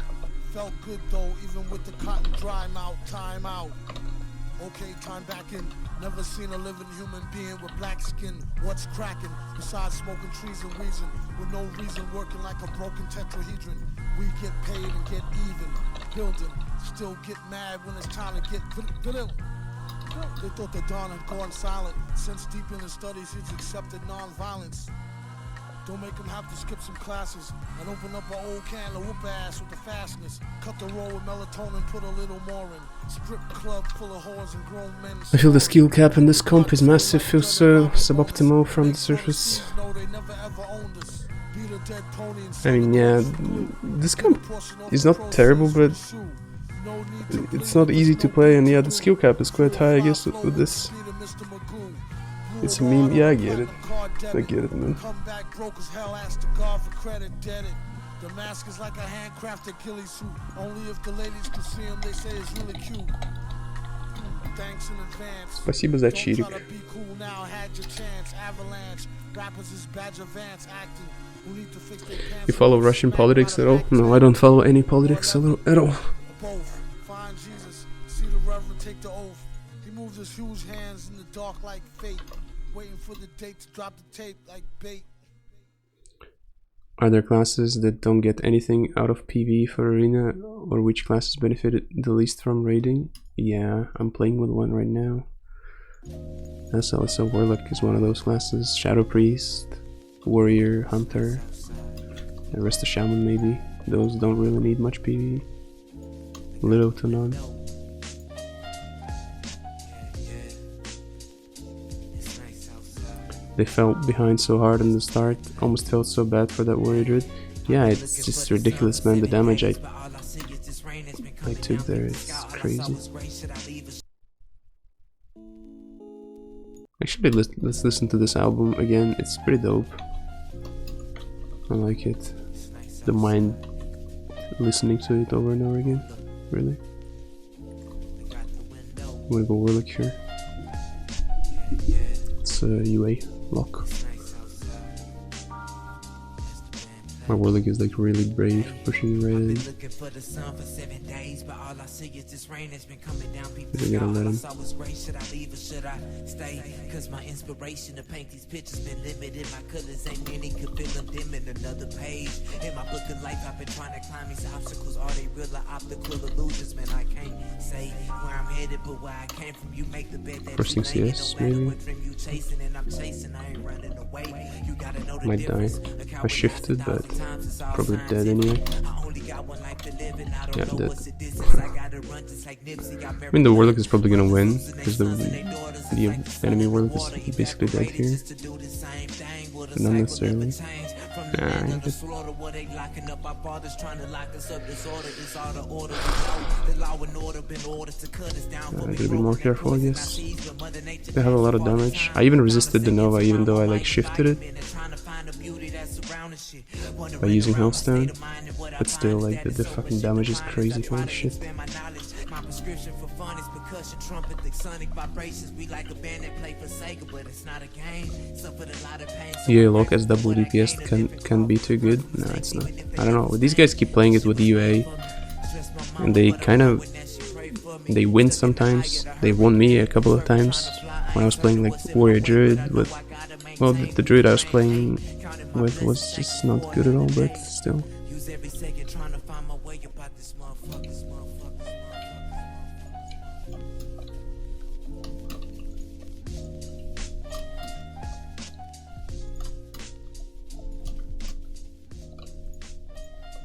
Felt good though, even with the cotton dry now. Time out. Okay, time back in. Never seen a living human being with black skin. What's cracking? Besides smoking trees and reason, with no reason working like a broken tetrahedron. We get paid and get even. Building, still get mad when it's time to get vanilla. They thought the Don had gone silent. Since deep in his studies, he's accepted non-violence. Don't make him have to skip some classes and open up an old can of whoop ass with the fastness. Cut the roll with melatonin, put a little more in. Strip club full of whores and grown men. I feel the skill cap in this comp is massive. Feels so suboptimal from the surface. I mean, yeah, this comp is not terrible, but it's not easy to play, and yeah, the skill cap is quite high, I guess, with this. It's a meme, yeah, I get it, man. The mask is like a handcrafted ghillie suit. Only if the ladies can see him, they say it's really cute. Thanks in advance. Спасибо за Don't чирик. try to be cool now, had your chance. Avalanche. Rappers is Badger Vance acting. Who need to fix their pants. You follow Russian politics at all? No, I don't follow any politics at all. Both. Find Jesus. See the Reverend take the oath. He moved his huge hands in the dark like fate. Waiting for the date to drop the tape like bait. Are there classes that don't get anything out of PvE for Arena, or which classes benefited the least from raiding? Yeah, I'm playing with one right now. SLSO Warlock is one of those classes. Shadow Priest, Warrior, Hunter, and rest of Shaman maybe. Those don't really need much PvE. Little to none. They fell behind so hard in the start, almost felt so bad for that Warrior Druid. Yeah, it's just ridiculous, man, the damage I took there is crazy. Actually, let's listen to this album again, it's pretty dope. I like it. The mind listening to it over and over again, really. I'm gonna go Warlock here. It's UA lock. My Warlock is like really brave, pushing right in. I gotta let him. Cause my inspiration to paint these pictures been limited. My colors ain't many, could feel them dim in another page. In my book of life, I've been trying to climb these obstacles. Are they real or optical illusions? Man, I can't say where I'm headed, but where I came from. You make the bed that Forcing CS, maybe? Might die. I shifted, but probably dead anyway. Yeah, dead. I mean, the Warlock is probably gonna win, because the enemy Warlock is basically dead here. But not necessarily. Nah, just... I gotta be more careful, I guess. They have a lot of damage. I even resisted the Nova, even though I like shifted it by using Hellstone, but still, like, the fucking damage is crazy, holy shit. My prescription for fun is percussion, trumpet, the sonic vibrations. We like a band that play for Sega, but it's not a game. Suffered a lot of pain. UA Lock as double DPS can be too good. No, it's not. I don't know. These guys keep playing it with UA, and they kind of they win sometimes. They won me a couple of times when I was playing like Warrior Druid with. Well, the Druid I was playing with was just not good at all, but still.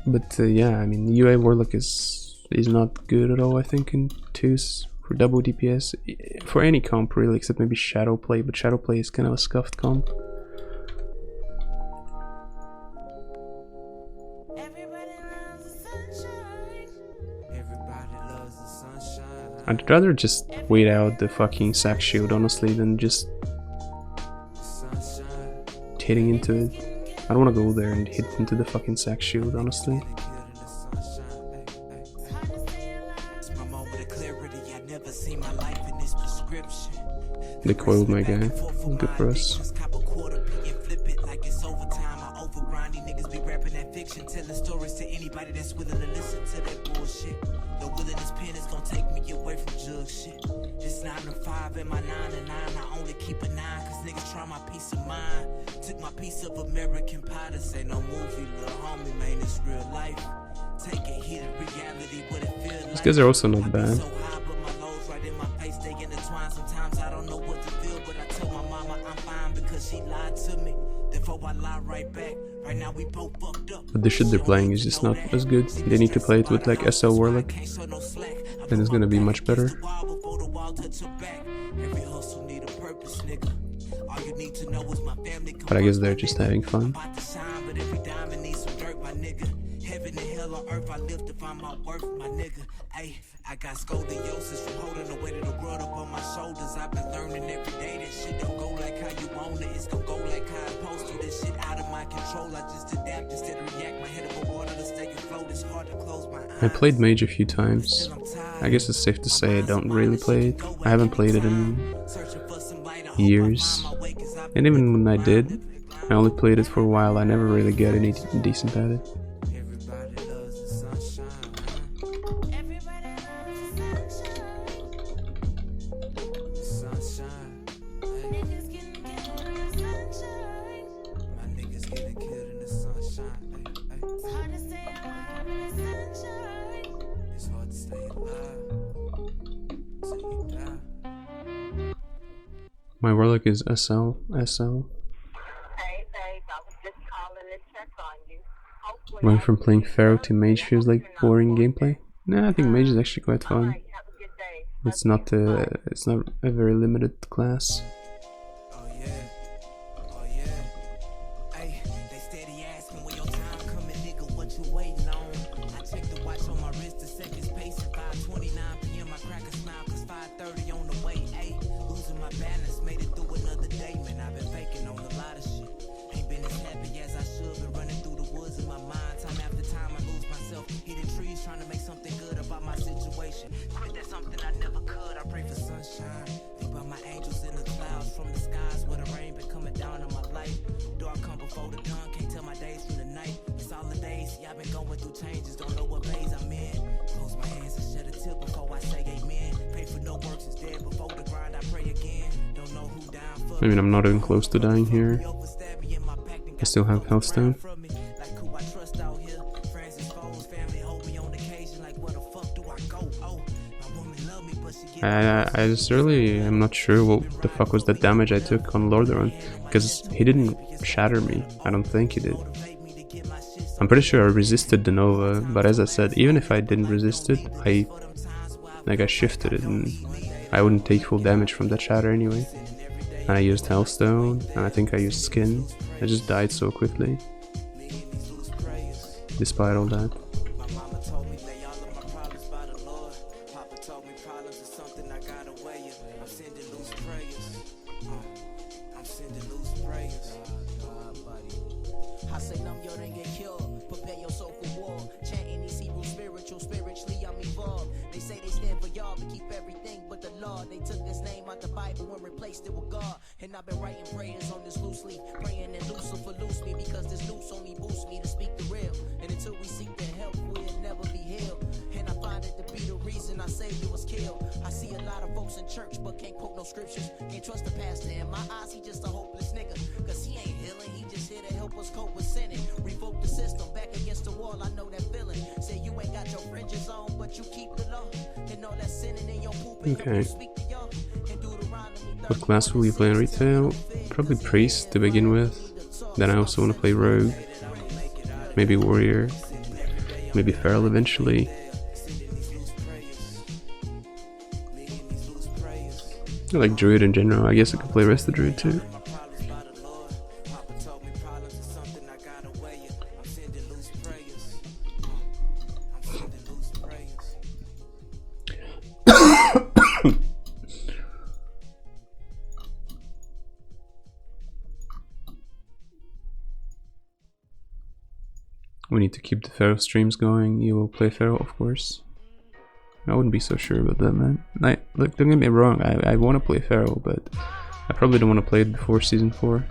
But yeah, I mean, UA Warlock is not good at all, I think, in 2s for double DPS. For any comp, really, except maybe Shadowplay, but Shadowplay is kind of a scuffed comp. I'd rather just wait out the fucking sack shield, honestly, than just hitting into it. I don't want to go there and hit into the fucking sack shield, honestly. They coiled my guy. Good for us. It's 9 to 5 and my 9 to 9. I only keep a 9 cause niggas try my peace of mind. Took my piece of American pie. This ain't no movie, little homie, man, it's real life. Take it here to reality, what it feels like. These guys are also not bad. So high, but my lows right in my face, they intertwine. Sometimes I don't know what to feel, but I tell my mama I'm fine because she lied to me. Therefore I lie right back. Right now we both fucked up. But the shit they're playing is just not as good. They need to play it with like SL Warlock, then it's gonna be much better. But I guess they're just having fun. Heaven and hell on earth, I live to find my worth, my nigga. Ay, I got scoliosis from holding the weight of the world up on my shoulders. I've been learning every day that shit don't go like how you want it. It's gonna go like how I'm supposed to. This shit out of my control. I just adapt instead of react. My head above water. It's hard to close my eyes. I played Mage a few times. I guess it's safe to say I don't really play it. I haven't played it in years. And even when I did, I only played it for a while. I never really got any decent at it. Everybody loves the sunshine. The sunshine. Hey. My niggas getting killed in the sunshine. Hey, hey. It's hard to stay alive till you die. My warlock is SL. Hey, babe, I was just calling to check on you. Hopefully Going from playing Pharaoh to Mage feels like boring gameplay. Nah, I think Mage is actually quite fun. have a good day. It's not a very limited class. Oh yeah, oh yeah. Hey, they steady asking when your time coming, nigga. What you waiting on? I check the watch on my wrist, the seconds pacing. 5:29 p.m. I crack a smile 'cause 5:30 on the way. Hey, losing my balance, made it through another day, man. I've been faking on a lot of shit. Ain't been as happy as I should. Been running through the woods in my mind. Time after time, I lose myself. Hitting trees, trying to make something good about my situation. Quit that something I never could. I pray for sunshine. Think about my angels in the clouds from the skies where the rain been coming down on my life. Dark come before the dawn. Can't tell my days from the night. It's all the days. See, I've been going through changes. Don't know what phase I'm in. Close my hands and shed a tear before I say amen. Pray for no works instead. Before the grind, I pray again. Don't know who down for. I mean, I'm not even close to dying here. I still have Healthstone. Like who I trust out here. Friends and foes, family hold me on occasion. Like where the fuck do I go? Oh, my woman love me, but she get I just really am not sure what the fuck was that damage I took on Lordaeron, because he didn't shatter me. I don't think he did. I'm pretty sure I resisted the Nova, but as I said, even if I didn't resist it, I shifted it and I wouldn't take full damage from that shatter anyway. And I used Hellstone, and I think I used Skin. I just died so quickly, despite all that. My mama told me lay all of my problems by the Lord. Papa told me problems is something I gotta weigh it. I'm sending loose prayers. I'm sending loose prayers. I say numb your ain't get killed. Prepare yourself for war. Chanting these Hebrew spiritually I'm evolved. They say they stand for y'all, but keep everything but the law. They took this name out the Bible and replaced it with God. And I've been writing prayers on this loosely, praying and Lucifer loose me because this loose only boosts me to speak the real. And until we seek the help, we'll never be healed. And I find it to be the reason our Savior was killed. I see a lot of folks in church but can't quote no scriptures. Can't trust the pastor. In my eyes, he just a hopeless nigga. Cause he ain't healing, he just here to help us cope with sinning. Revoke the system, back against the wall, I know that feeling. Say you ain't got your fringes on, but you keep the law. And all that sinning in your poop. Okay. What class will you play in retail? Probably Priest to begin with. Then I also want to play Rogue. Maybe Warrior. Maybe Feral eventually. I like Druid in general. I guess I could play Rest of Druid too. We need to keep the Pharaoh streams going. You will play Pharaoh, of course. I wouldn't be so sure about that, man. Look, don't get me wrong, I want to play Pharaoh, but I probably don't want to play it before Season 4.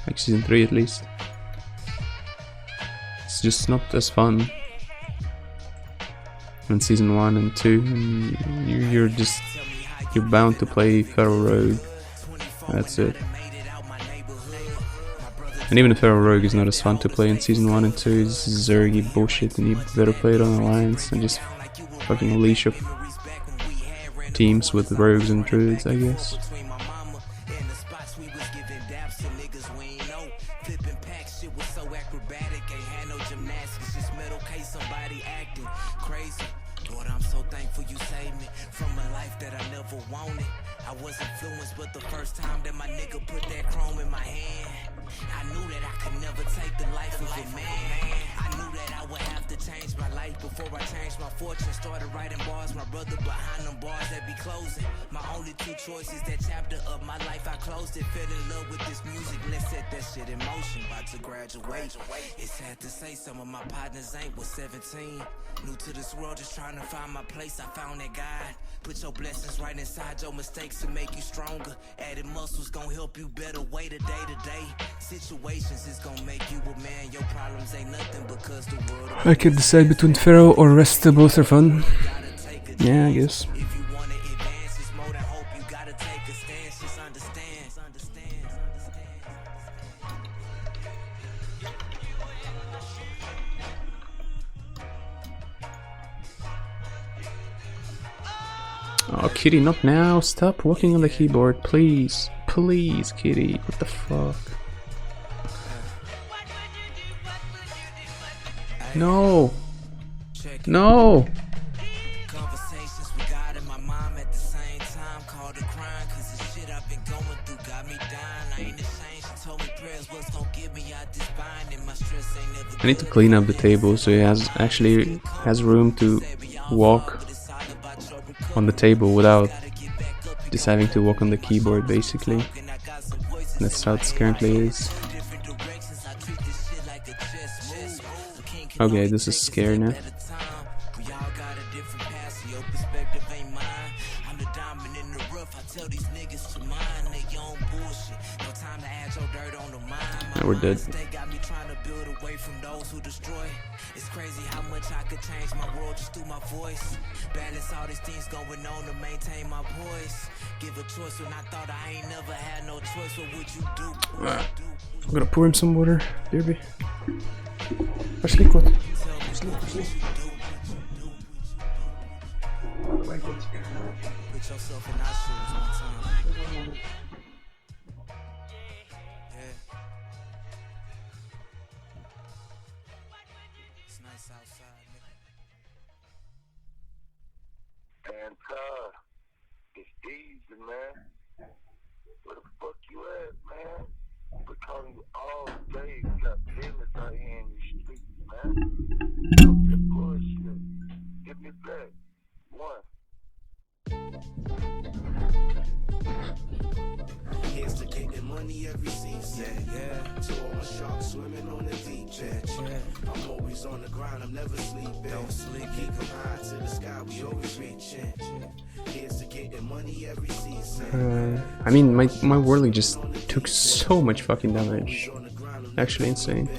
Like Season 3 at least. It's just not as fun in Season 1 and 2. And you're bound to play Pharaoh Rogue. That's it. And even if Pharaoh Rogue is not as fun to play in Season 1 and 2, it's Zergy bullshit, and you better play it on Alliance and just fucking unleash of teams with Rogues and Druids, I guess. I was influenced, but the first time that my nigga put that chrome in my hand, I knew that I could never take the life of a man. I knew that I would have to change my life. life before I changed my fortune. Started writing bars, my brother behind them bars that be closing. My only two choices, that chapter of my life I closed it. Fell in love with this music, let's set that shit in motion. About to graduate. It's sad to say some of my partners ain't was 17. New to this world, just trying to find my place. I found that God. Put your blessings right inside your mistakes to make you stronger. Added muscles gon' help you better way to day. Situations is gon' make you a man. Your problems ain't nothing because the world. I could decide between Pharaoh or Rest. Both are fun. Yeah, I guess. If you wanna advance, it's more than hope. You gotta take a stance. Just understand. Oh, Kitty, not now. Stop walking on the keyboard, please. Please, Kitty. What the fuck? No. No. Conversations we got in my mom at the same time. Called her crying cause the shit I've been going through got me dying. I ain't ashamed. She told me prayers was gonna get me out this bind. And my stress ain't never. I need to clean up the table so he has room to walk on the table without just having to walk on the keyboard, basically. That's how it currently is. Okay, this is scary now. Yeah, we're dead. It's crazy how much I could change my world just through my voice. Balance all these things going on to maintain my voice. Give a choice when I thought I ain't never had no choice. What would you do? I'm gonna pour him some water, baby. Пошли, кот. Put yourself in our shoes one time. It's nice outside, nigga. And it's easy, man. Where the fuck you at, man? Been calling you all day. You got business out here in the streets, man. Stop that bullshit. Give me back. One. Here's to getting money every season. Yeah. To all my sharks swimming on the deep end. I'm always on the grind, I'm never sleeping. Don't sleep, keep them high to the sky, we always reaching. Here's to getting money every season. I mean, my whirly just took so much fucking damage. Actually insane.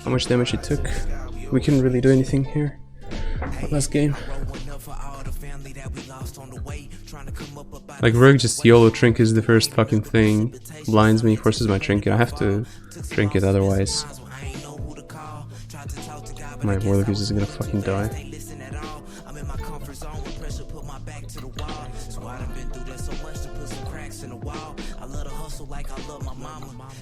How much damage it took. We couldn't really do anything here. Last game. Like, Rogue just YOLO trinkets the first fucking thing, blinds me, forces my trinket. I have to trinket otherwise. My Warlock is just gonna fucking die.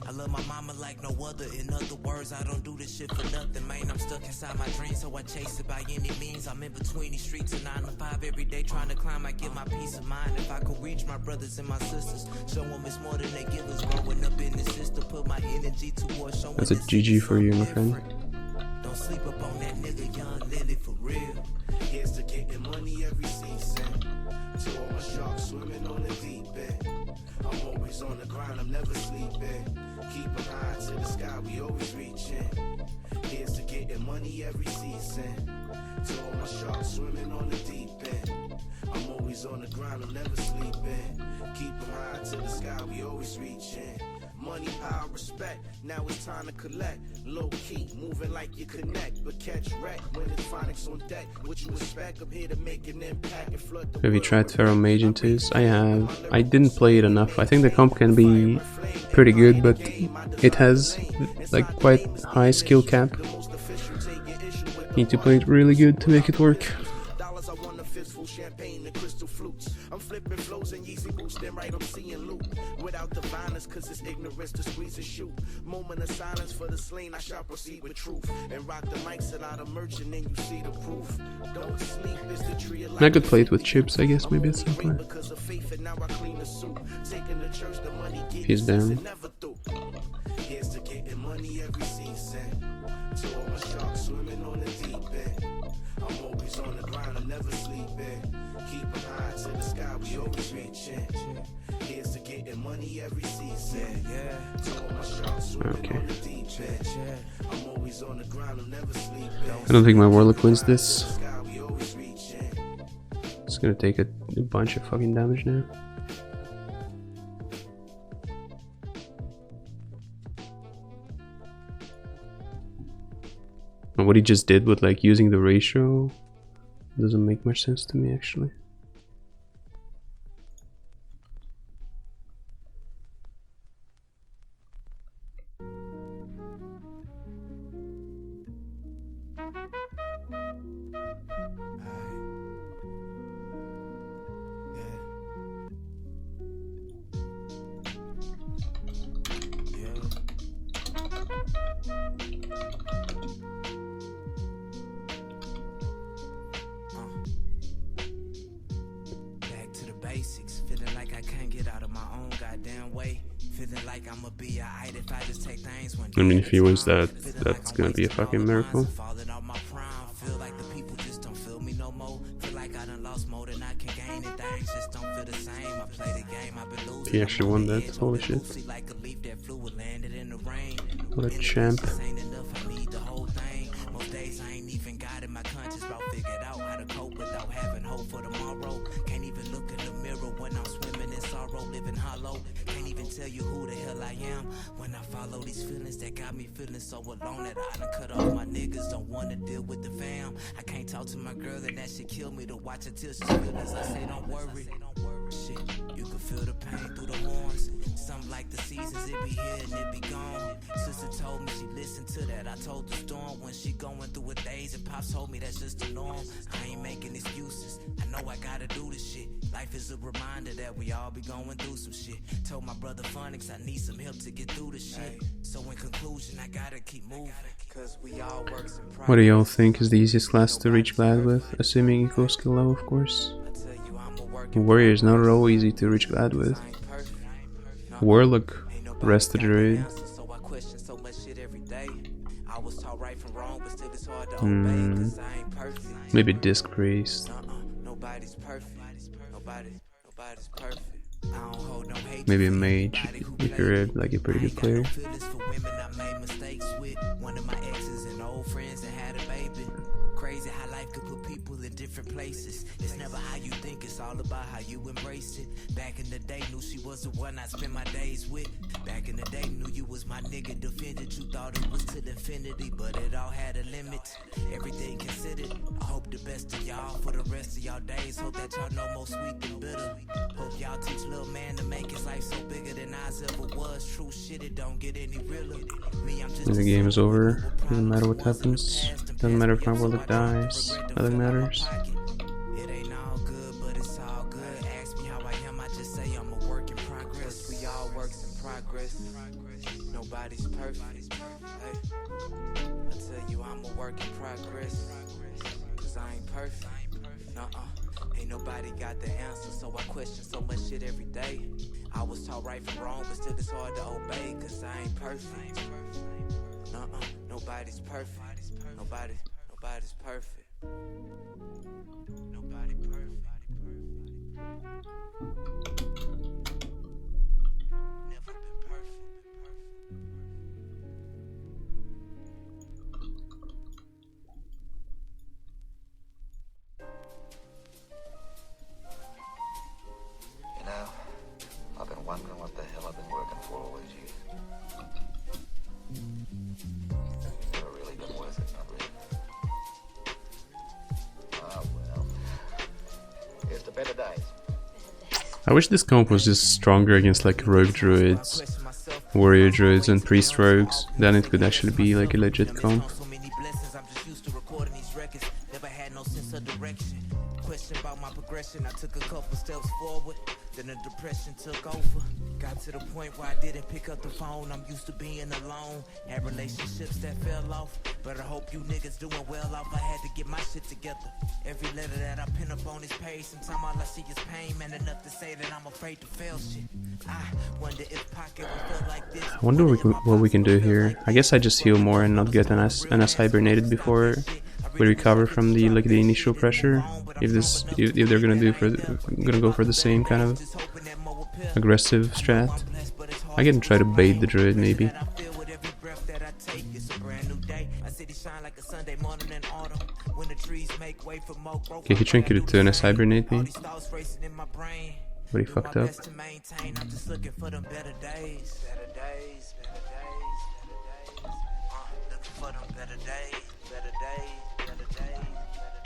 I love my mama like no other. In other words, I don't do this shit for nothing, man. I'm stuck inside my dreams, so I chase it by any means. I'm in between these streets and 9 to 5 every day trying to climb. I get my peace of mind. If I could reach my brothers and my sisters, show them it's more than they give us. Growing up in the system, put my energy towards showing. That's a GG for you, my friend. Don't sleep up on that nigga, young Lily, for real. Here's to getting money every season. To all my sharks swimming on the deep end. I'm always on the grind, I'm never sleeping. Keep them high to the sky, we always reaching. Here's to getting money every season. To all my sharks swimming on the deep end. I'm always on the grind, I'm never sleeping. Keep them high to the sky, we always reaching. Money, power, respect, now it's time to collect. Low key, moving like you connect, but catch wreck when it's phonics on deck. What you expect, I'm here to make an impact and flood the Have you tried Pharaoh Mage Intus? I have. I didn't play it enough. I think the comp can be pretty good, but it has like quite high skill cap. Need to play it really good to make it work. I'm flipping flows and Yeezy boosting right, I'm seeing loot. Without the violence, cause it's ignorance to squeeze and shoot. Moment of silence for the slain, I shall proceed with truth. And rock the mics a lot of merchant and you see the proof. Don't sleep is the tree of life. I could play it with chips, I guess, maybe at some point. Because of faith and now I clean the suit. Taking the church, the money He's down. Here's to getting money every season. To all my sharks swimming on the deep end. I'm always on the grind, I'm never sleeping. Keep them high to the sky, we always reaching. Here's to getting money every season. To all my sharks swimming on the deep end. I'm always on the grind, I'm never sleeping. I don't think my Warlock wins this. It's gonna take a bunch of fucking damage now. And what he just did with like using the ratio doesn't make much sense to me actually. Back to the basics, feeling like I can't get out of my own goddamn way. Feeling like I'ma be alright if I just take things one day. I mean, if he wins that, that's gonna be a fucking miracle. Falling off my prime, feel like the people just don't feel me no more. Feel like I done lost more than I can gain, and things just don't feel the same. I play the game, I've been losing. He actually won that, holy shit. Like a leaf that flew and landed in the rain. What a champ. Ain't enough, I need the whole thing. Most days I ain't even got in my conscience about figured out how to cope without having hope for tomorrow. Can't even look in the mirror when I'm swimming in sorrow, living hollow. Can't even tell you who the hell I am when I follow these feelings that got me feeling so alone that I done cut off my niggas. Don't wanna deal with the fam. I can't talk to my girl and that shit kill me to watch her till she feelings. I say don't worry. Shit, you can feel the pain through the horns. Some like the seasons, it be here and it be gone. Sister told me she listened to that. I told the storm when she going through her days, and Pops told me that's just the norm. I ain't making excuses. I know I gotta do this shit. Life is a reminder that we all be going through some shit. Told my brother Phonics I need some help to get through the shit. So in conclusion, I gotta keep moving. Cause we all works in progress. What do y'all think is the easiest class to reach Glad with? Assuming equal skill level, of course. Warrior is not at all easy to reach Glad with. Warlock, rest the druid. Maybe Disc Priest. Maybe a mage if you're like a pretty good player. Crazy how life could put people in different places. It's never how you think, it's all about how you embrace it. Back in the day, knew she was the one I spent my days with. Back in the day, knew you was my nigga, defended. You thought it was till infinity, but it all had a limit. Everything considered, I hope the best of y'all for the rest of y'all days. Hope that y'all know more sweet than bitter. Hope y'all teach little man to make his life so bigger than ours ever was. True shit, it don't get any realer. Me, I'm just the game is over. Doesn't matter what happens. Doesn't matter if my Warlock dies. Nothing matters. It ain't all good, but it's all good. Ask me how I am, I just say I'm a work in progress. We all works in progress. Nobody's perfect. Hey, I tell you I'm a work in progress. Cause I ain't perfect. Ain't nobody got the answer, so I question so much shit every day. I was taught right from wrong, but still it's hard to obey. Cause I ain't perfect. Nobody's perfect. Nobody's perfect. Nobody perfect. Never been perfect. You know, I've been wondering what the hell I've been working for all these years. Never really been worth it, not really. Ah, well. Here's to better days. I wish this comp was just stronger against like rogue druids, warrior druids and priest rogues. Then it could actually be like a legit comp. question about my progression. I took a couple steps forward, then the depression took over. Got to the point where I didn't pick up the phone. I'm used to being alone. Had relationships that fell off, but I hope you niggas doing well off. I had to get my shit together. Every letter that I pin up on this page, sometimes all I see is pain, man, enough to say that I'm afraid to fail shit. I wonder if Pocket would feel like this. I wonder what we can do here. I guess I just heal more and not get NS hibernated before we recover from the initial pressure. If they're gonna go for the same kind of aggressive strat, I can try to bait the druid maybe. Okay, he trinketed to NS hibernate me, but he fucked up.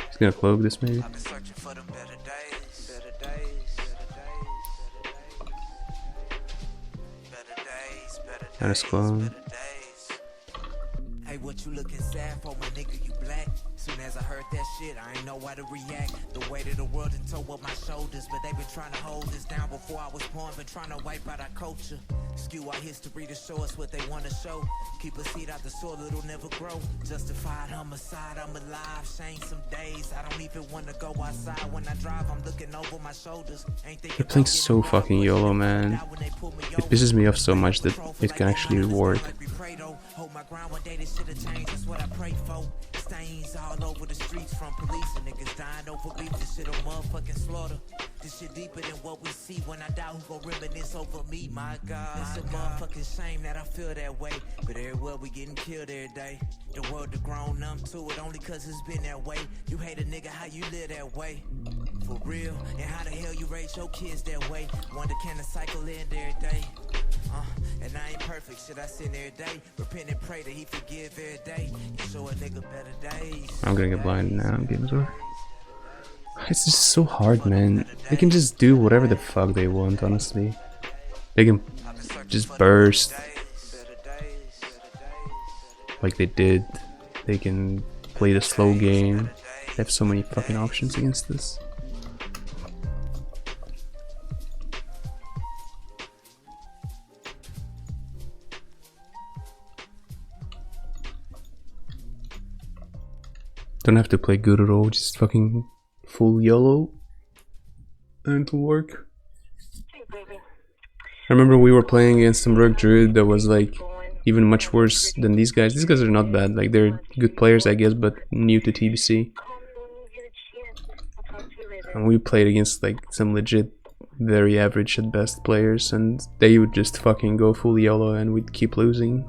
He's gonna cloak this maybe. NS clone. Hey, what you looking sad for, my nigga? You black? Soon as I heard that shit, I ain't know how to react. The weight of the world and toe up my shoulders, but they been trying to hold us down before I was born, been trying to wipe out our culture. Skew our history to show us what they want to show. Keep a seed out the soil, it'll never grow. Justified homicide, I'm alive. Shame some days, I don't even want to go outside. When I drive, I'm looking over my shoulders. They're playing so fucking YOLO, man. It pisses me off so much that it can actually work. Hold my ground, one day this shit'll change, that's what I pray for. Stains all over the streets from police and niggas dying over beef. This shit a motherfucking slaughter. This shit deeper than what we see. When I die, who gon' reminisce over me? My God, it's a motherfucking shame that I feel that way. But everywhere we getting killed every day. The world have grown numb to it only cause it's been that way. You hate a nigga, how you live that way? For real, and how the hell you raise your kids that way? Wonder can the cycle end every day? And I ain't perfect, shit I sin every day. Repent and pray that he forgive every day. You show a nigga better days. I'm gonna get blinded now, game's over. It's just so hard, man. They can just do whatever the fuck they want, honestly. They can just burst like they did. They can play the slow game. They have so many fucking options against this. Don't have to play good at all, just fucking full YOLO and it'll work. I remember we were playing against some rogue druid that was like even much worse than these guys. These guys are not bad, like they're good players I guess, but new to TBC. And we played against like some legit, very average at best players and they would just fucking go full YOLO and we'd keep losing.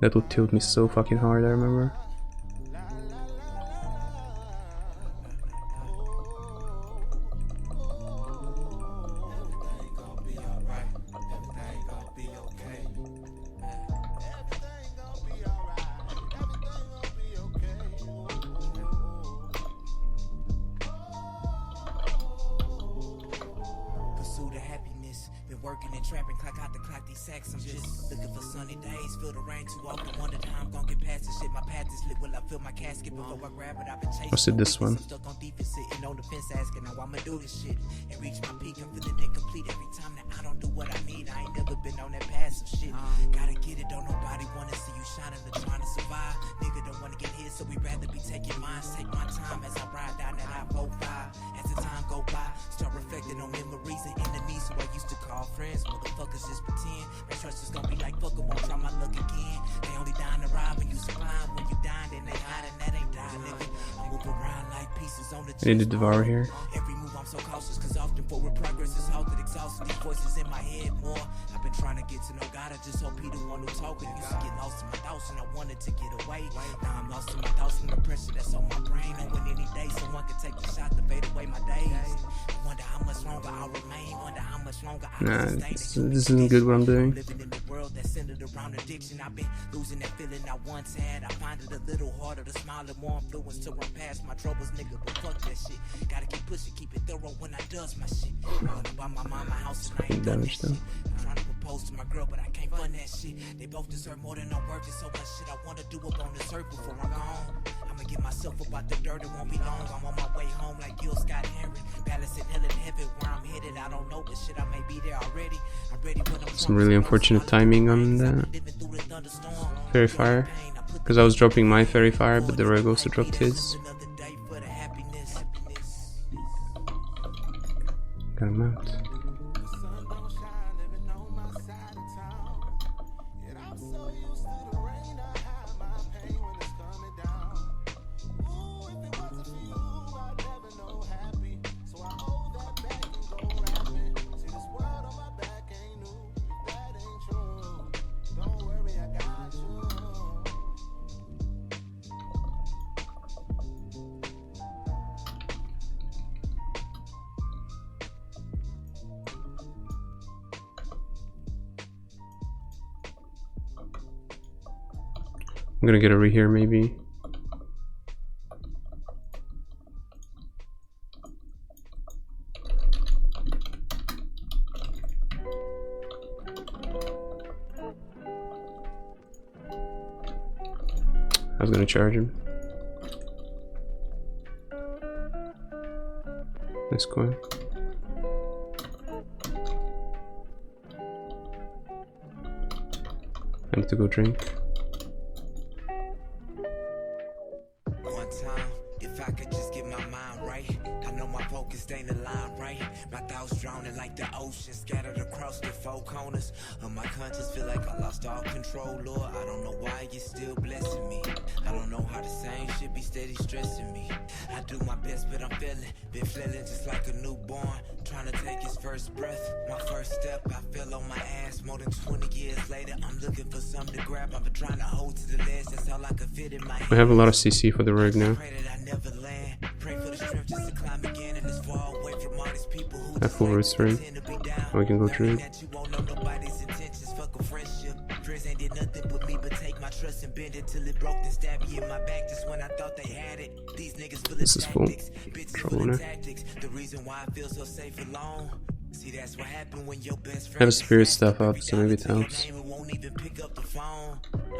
That would tilt me so fucking hard, I remember. Working and trapping, clock out the clock, these sacks. I'm just looking for sunny days. Feel the rain too often. Wonder how I'm gonna get past this shit. My path is lit. Will I fill my casket before I grab it? I've been chasing. What's it, this one? Stuck on defense, sitting on the fence, asking how I'ma do this shit and reach my peak. I'm feeling incomplete every time that I don't do what I need. I ain't never been on that passive shit. Gotta get it. Don't nobody wanna see you shining or trying to survive. Nigga don't wanna get hit, so we rather be taking mines. Take my time as I ride down that I-45. As the time go by, start reflecting on memories and enemies who I used to call friends. Motherfuckers just pretend. My trust is gonna be like fuck 'em, won't try my luck again. They only dying to ride when you sublime. When you dying, then they hiding. That ain't dying, nigga. I move around like pieces on the I need to devour here. Every move I'm so cautious, cause often forward progress is halted, exhausted. These voices in my head more. I've been trying to get to know God. I just hope he the one who talking. Used to get lost in my thoughts and I wanted to get away. Now I'm lost in my thoughts and the pressure that's on my brain. Knowing any day someone can take the shot to fade away my days. I wonder how much longer I'll remain. Wonder how much longer I'll this isn't good what I'm doing. Living in the world that's centered around addiction. I've been losing that feeling I once had. I find it a little harder to smile and more influence to run past my troubles, nigga. But fuck that shit. Gotta keep pushing, keep it thorough when I does my shit. I'm by my mama house and I ain't done that shit. I'm trying to proposed to my girl, but I can't fund that shit. They both deserve more than I'm worth. There's so much shit I wanna do up on this earth before I'm gone. I'ma get myself up out the dirt, it won't be long. I'm on my way home like Gil Scott Heron. Balancing hell and heaven, where I'm headed, I don't know, but shit, I may be there already. I'm ready when I'm Some really unfortunate timing on the Fairy Fire. Because I was dropping my Fairy Fire, but the Rogue also dropped his. Got him out. I'm gonna get over here maybe. I was gonna charge him. Nice coin. I need to go drink. If I could just get my mind right, I know my focus ain't aligned right. My thoughts drowning like the ocean, scattered across the four corners of my conscience. Feel like I lost all control, Lord. I don't know why you're still blessing me. I don't know how the same shit be steady stressing me. I do my best, but I'm been feeling just like a newborn, trying to take his first breath. My first step, I fell on my ass. More than 20 years later, I'm looking for something to grab. I've been trying to hold to the ledge. That's all I could fit in my hand. We have a lot of CC for the Rogue now. I have full roots for him. Now we can go through it. This is full. Trouble now. I have a spirit stuff up, so maybe it helps.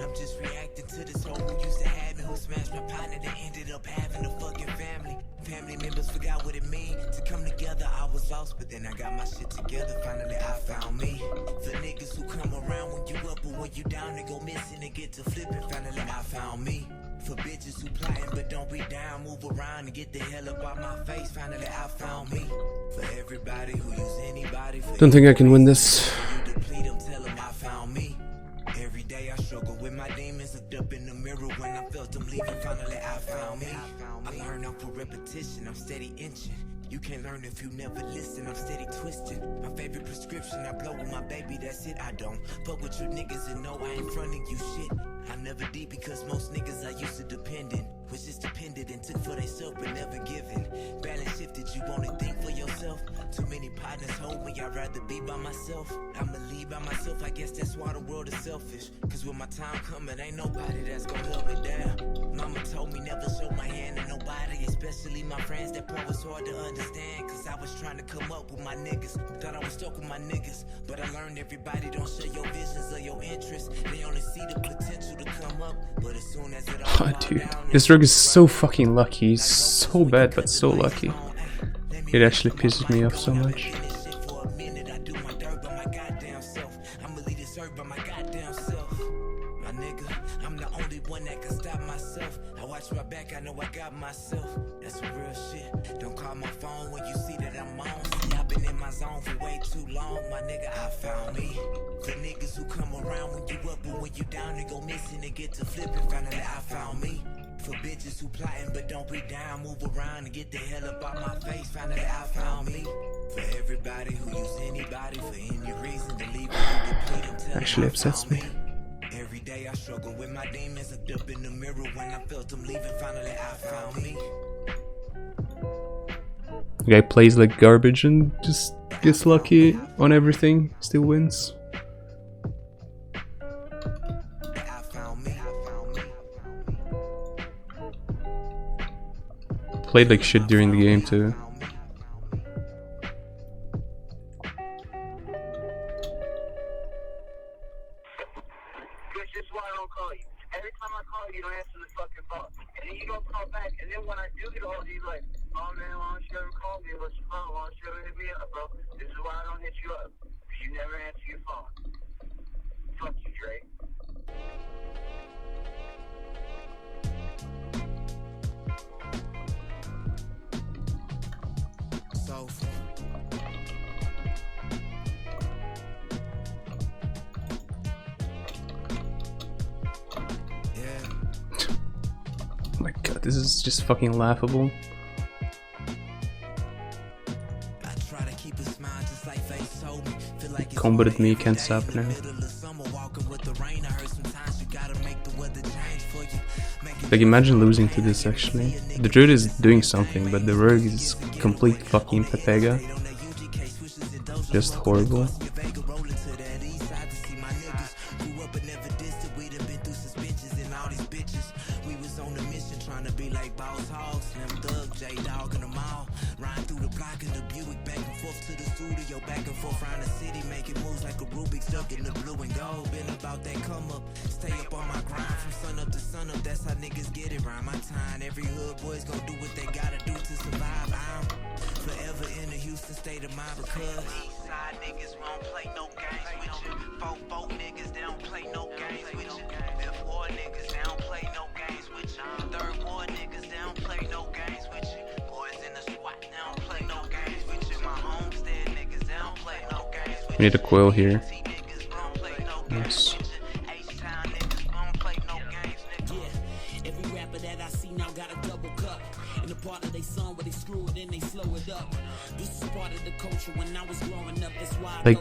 I'm just reacting to this whole who used to have me, who smashed my partner that ended up having a fucking family. Family members forgot what it mean to come together. I was lost, but then I got my shit together. Finally, I found me. The niggas who come around when you up or when you down, they go missing and get to flipping. Finally, I found me. For bitches who plotting but don't be down, move around and get the hell up out my face. Finally, I found me. For everybody who use anybody. Don't think I can win this. You deplete them, tell them I found me. Every day I struggle with my demons, looked up in the mirror when I felt them leaving. Finally, I found me. I learned off for repetition, I'm steady inching. You can't learn if you never listen, I'm steady twisting. My favorite prescription, I blow with my baby, that's it. I don't fuck with your niggas and know I ain't fronting you shit. I'm never deep because most niggas I used to dependent was just dependent and took for theyself but never given. Balance shifted, you wanna think for yourself. Too many partners hold me, I'd rather be by myself. I'ma leave by myself, I guess that's why the world is selfish. Cause when my time coming, ain't nobody that's gonna hold me down. Mama told me never show my hand to nobody, especially my friends. That part was hard to understand, cause I was trying to come up with my niggas. Thought I was stuck with my niggas, but I learned everybody don't share your visions or your interests. They only see the potential to come up, but as soon as it all Dude, this Rogue is so fucking lucky. He's so bad, but so lucky. It actually pisses me off so much. My back, I know I got myself. That's some real shit. Don't call my phone when you see that I'm on. See, I've been in my zone for way too long. My nigga, I found me. The niggas who come around when you up and when you down, they go missing and get to flipping. Finally, I found me. For bitches who plotting but don't be down, move around and get the hell up out my face. Finally, I found me. For everybody who use anybody for any reason to leave you deplete them, tell Actually upsets me. Every day I struggle with my demons, looked up in the mirror when I felt them leaving. Finally, I found me. The guy plays like garbage and just gets lucky on everything, still wins. Played like shit during the game too. don't call you. Every time I call you, you don't answer the fucking phone. And then you don't call back. And then when I do get a hold of you, you're like, oh man, why don't you ever call me? What's your phone? Why don't you ever hit me up, bro? This is why I don't hit you up. Because you never answer your phone. Fuck you, Dre. So Oh my god, this is just fucking laughable. I try to keep a smile just like face told me. Feel like it's Combat at me, can't stop now. Like, imagine losing to this actually. The druid is doing something, but the rogue is complete fucking Pepega. Just horrible. We need a coil here. Yes. Like,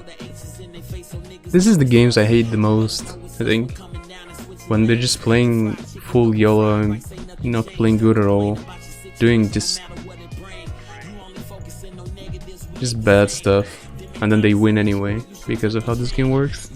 this is the games I hate the most, I think. When they're just playing full YOLO and not playing good at all. Doing just bad stuff. And then they win anyway, because of how this game works.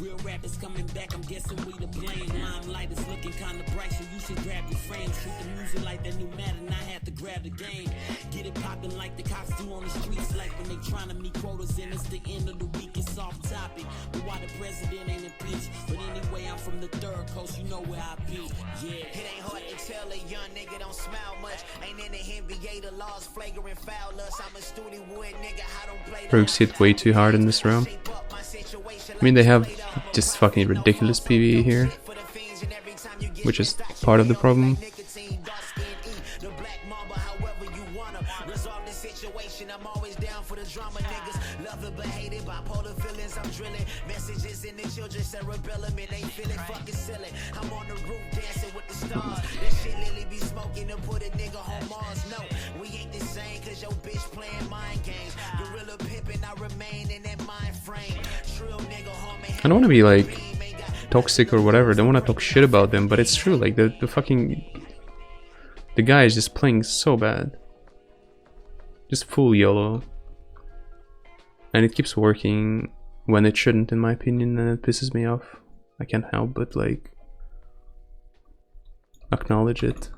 Rogues hit way too hard in this round. I mean, they have just fucking ridiculous PvE here, which is part of the problem. I don't want to be like toxic or whatever, I don't want to talk shit about them, but it's true, like the guy is just playing so bad. Just full YOLO. And it keeps working when it shouldn't, in my opinion, and it pisses me off. I can't help but like acknowledge it.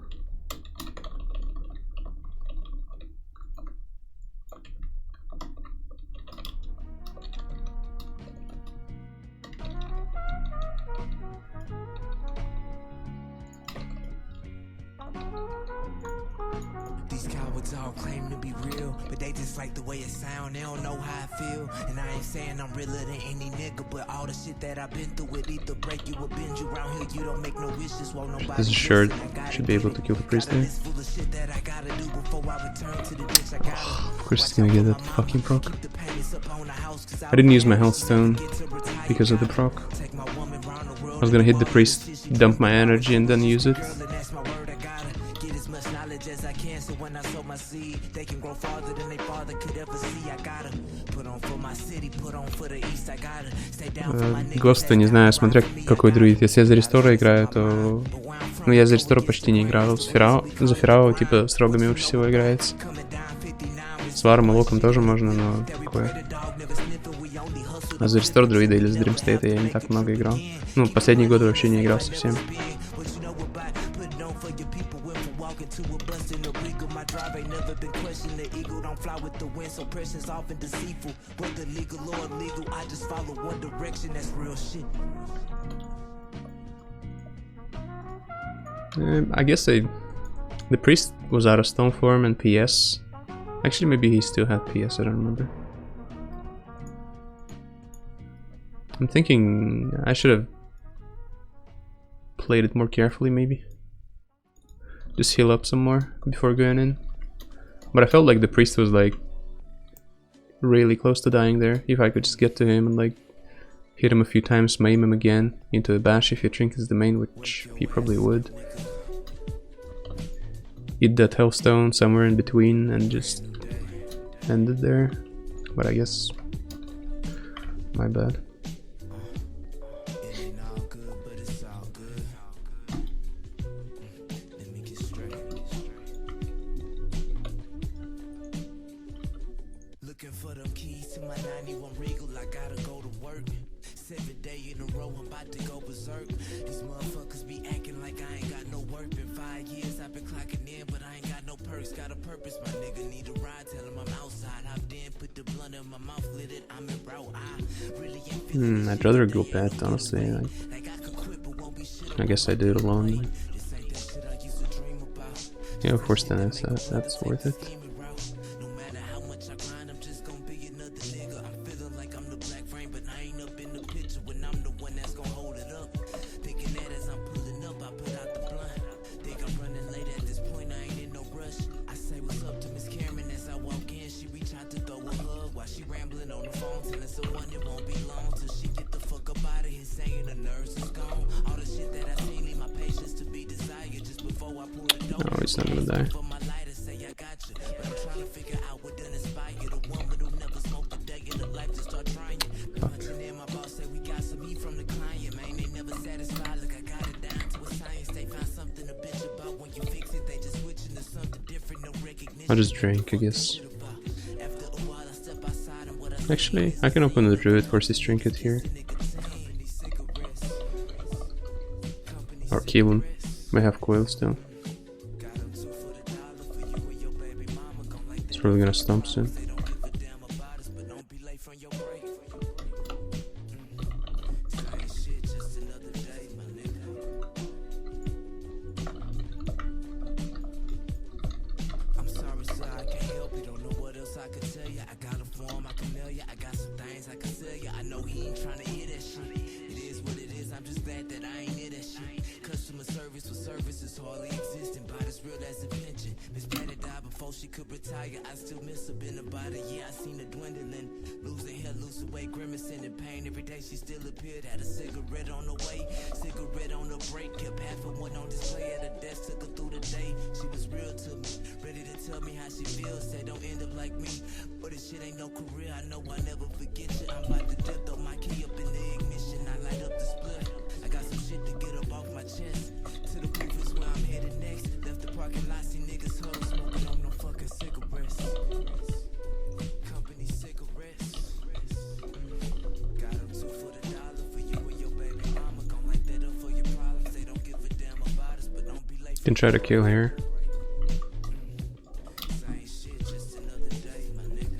These cowards all claim to be real, but they just like the way it sound. They don't know how I feel, and I ain't saying I'm realer than any nigga, but all the shit that I've been through, it either break you or bend you. Around here, you don't make no wishes, won't nobody. This shirt should be able to kill the priest there. Of course, it's gonna get that fucking proc. I didn't use my health stone because of the proc. I was gonna hit the priest, dump my energy, and then use it. As I can, so when I sow my seed, they can grow farther than they father could ever see. I gotta put on for my city, put on for the east. I gotta stay down for my niggas. Госты, не знаю, смотря какой друид. Если я за рестора играю, то... Ну, я за рестора почти не играл. За Ферао, типа, с рогами лучше всего играется. С варом и локом тоже можно, но такое. А за рестор друида или за дримстейта я не так много играл. Ну, последние годы вообще не играл совсем. To a bustin' the regal, my drive ain't never been questioned. The eagle don't fly with the wind, so pressure's often deceitful. Whether legal or illegal, I just follow one direction. That's real shit. I guess the priest was out of stone form and PS. Actually, maybe he still had PS, I don't remember. I'm thinking I should have played it more carefully, maybe. Just heal up some more before going in. But I felt like the priest was like really close to dying there. If I could just get to him and like hit him a few times, maim him again into a bash if your trinket is the main, which he probably would. Eat that hellstone somewhere in between and just end it there. But I guess my bad. Looking for them keys to my 91 Regal, I gotta go to work. 7th day in a row, I'm about to go berserk. These motherfuckers be acting like I ain't got no work. Been 5 years, I've been clocking in, but I ain't got no perks. Got a purpose, my nigga need a ride. Tell him I'm outside, hopped in, put the blunt in my mouth, lit it, I'm in route. I really ain't feeling I'd rather go pet, honestly. I guess I do it alone. Yeah, of course, then that's worth it. Oh, he's not gonna die. I'll just drink, I guess. Actually, I can open the druid versus trinket here. Or kill him. May have coil still. It's probably gonna stomp soon. I still miss her, been about a year, I seen her dwindling. Losing hair, lose away, grimacing in pain. Every day she still appeared, had a cigarette on the way, cigarette on the break. Kept half of one on display at her desk, took her through the day. She was real to me, ready to tell me how she feels. Said don't end up like me, but this shit ain't no career, I know I never forget you. I'm about to dip, throw my key up in the ignition, I light up the split. I got some shit to get up off my chest. To the proof is where I'm headed next. Left the parking lot, see niggas huddle, smoking on no fucking cigarettes. Company cigarettes. Got them 2 for the dollar for you and your baby mama. Gon' light that up for your problems. They don't give a damn about us, but don't be late. Can try to kill here. Same shit, just another day, my nigga.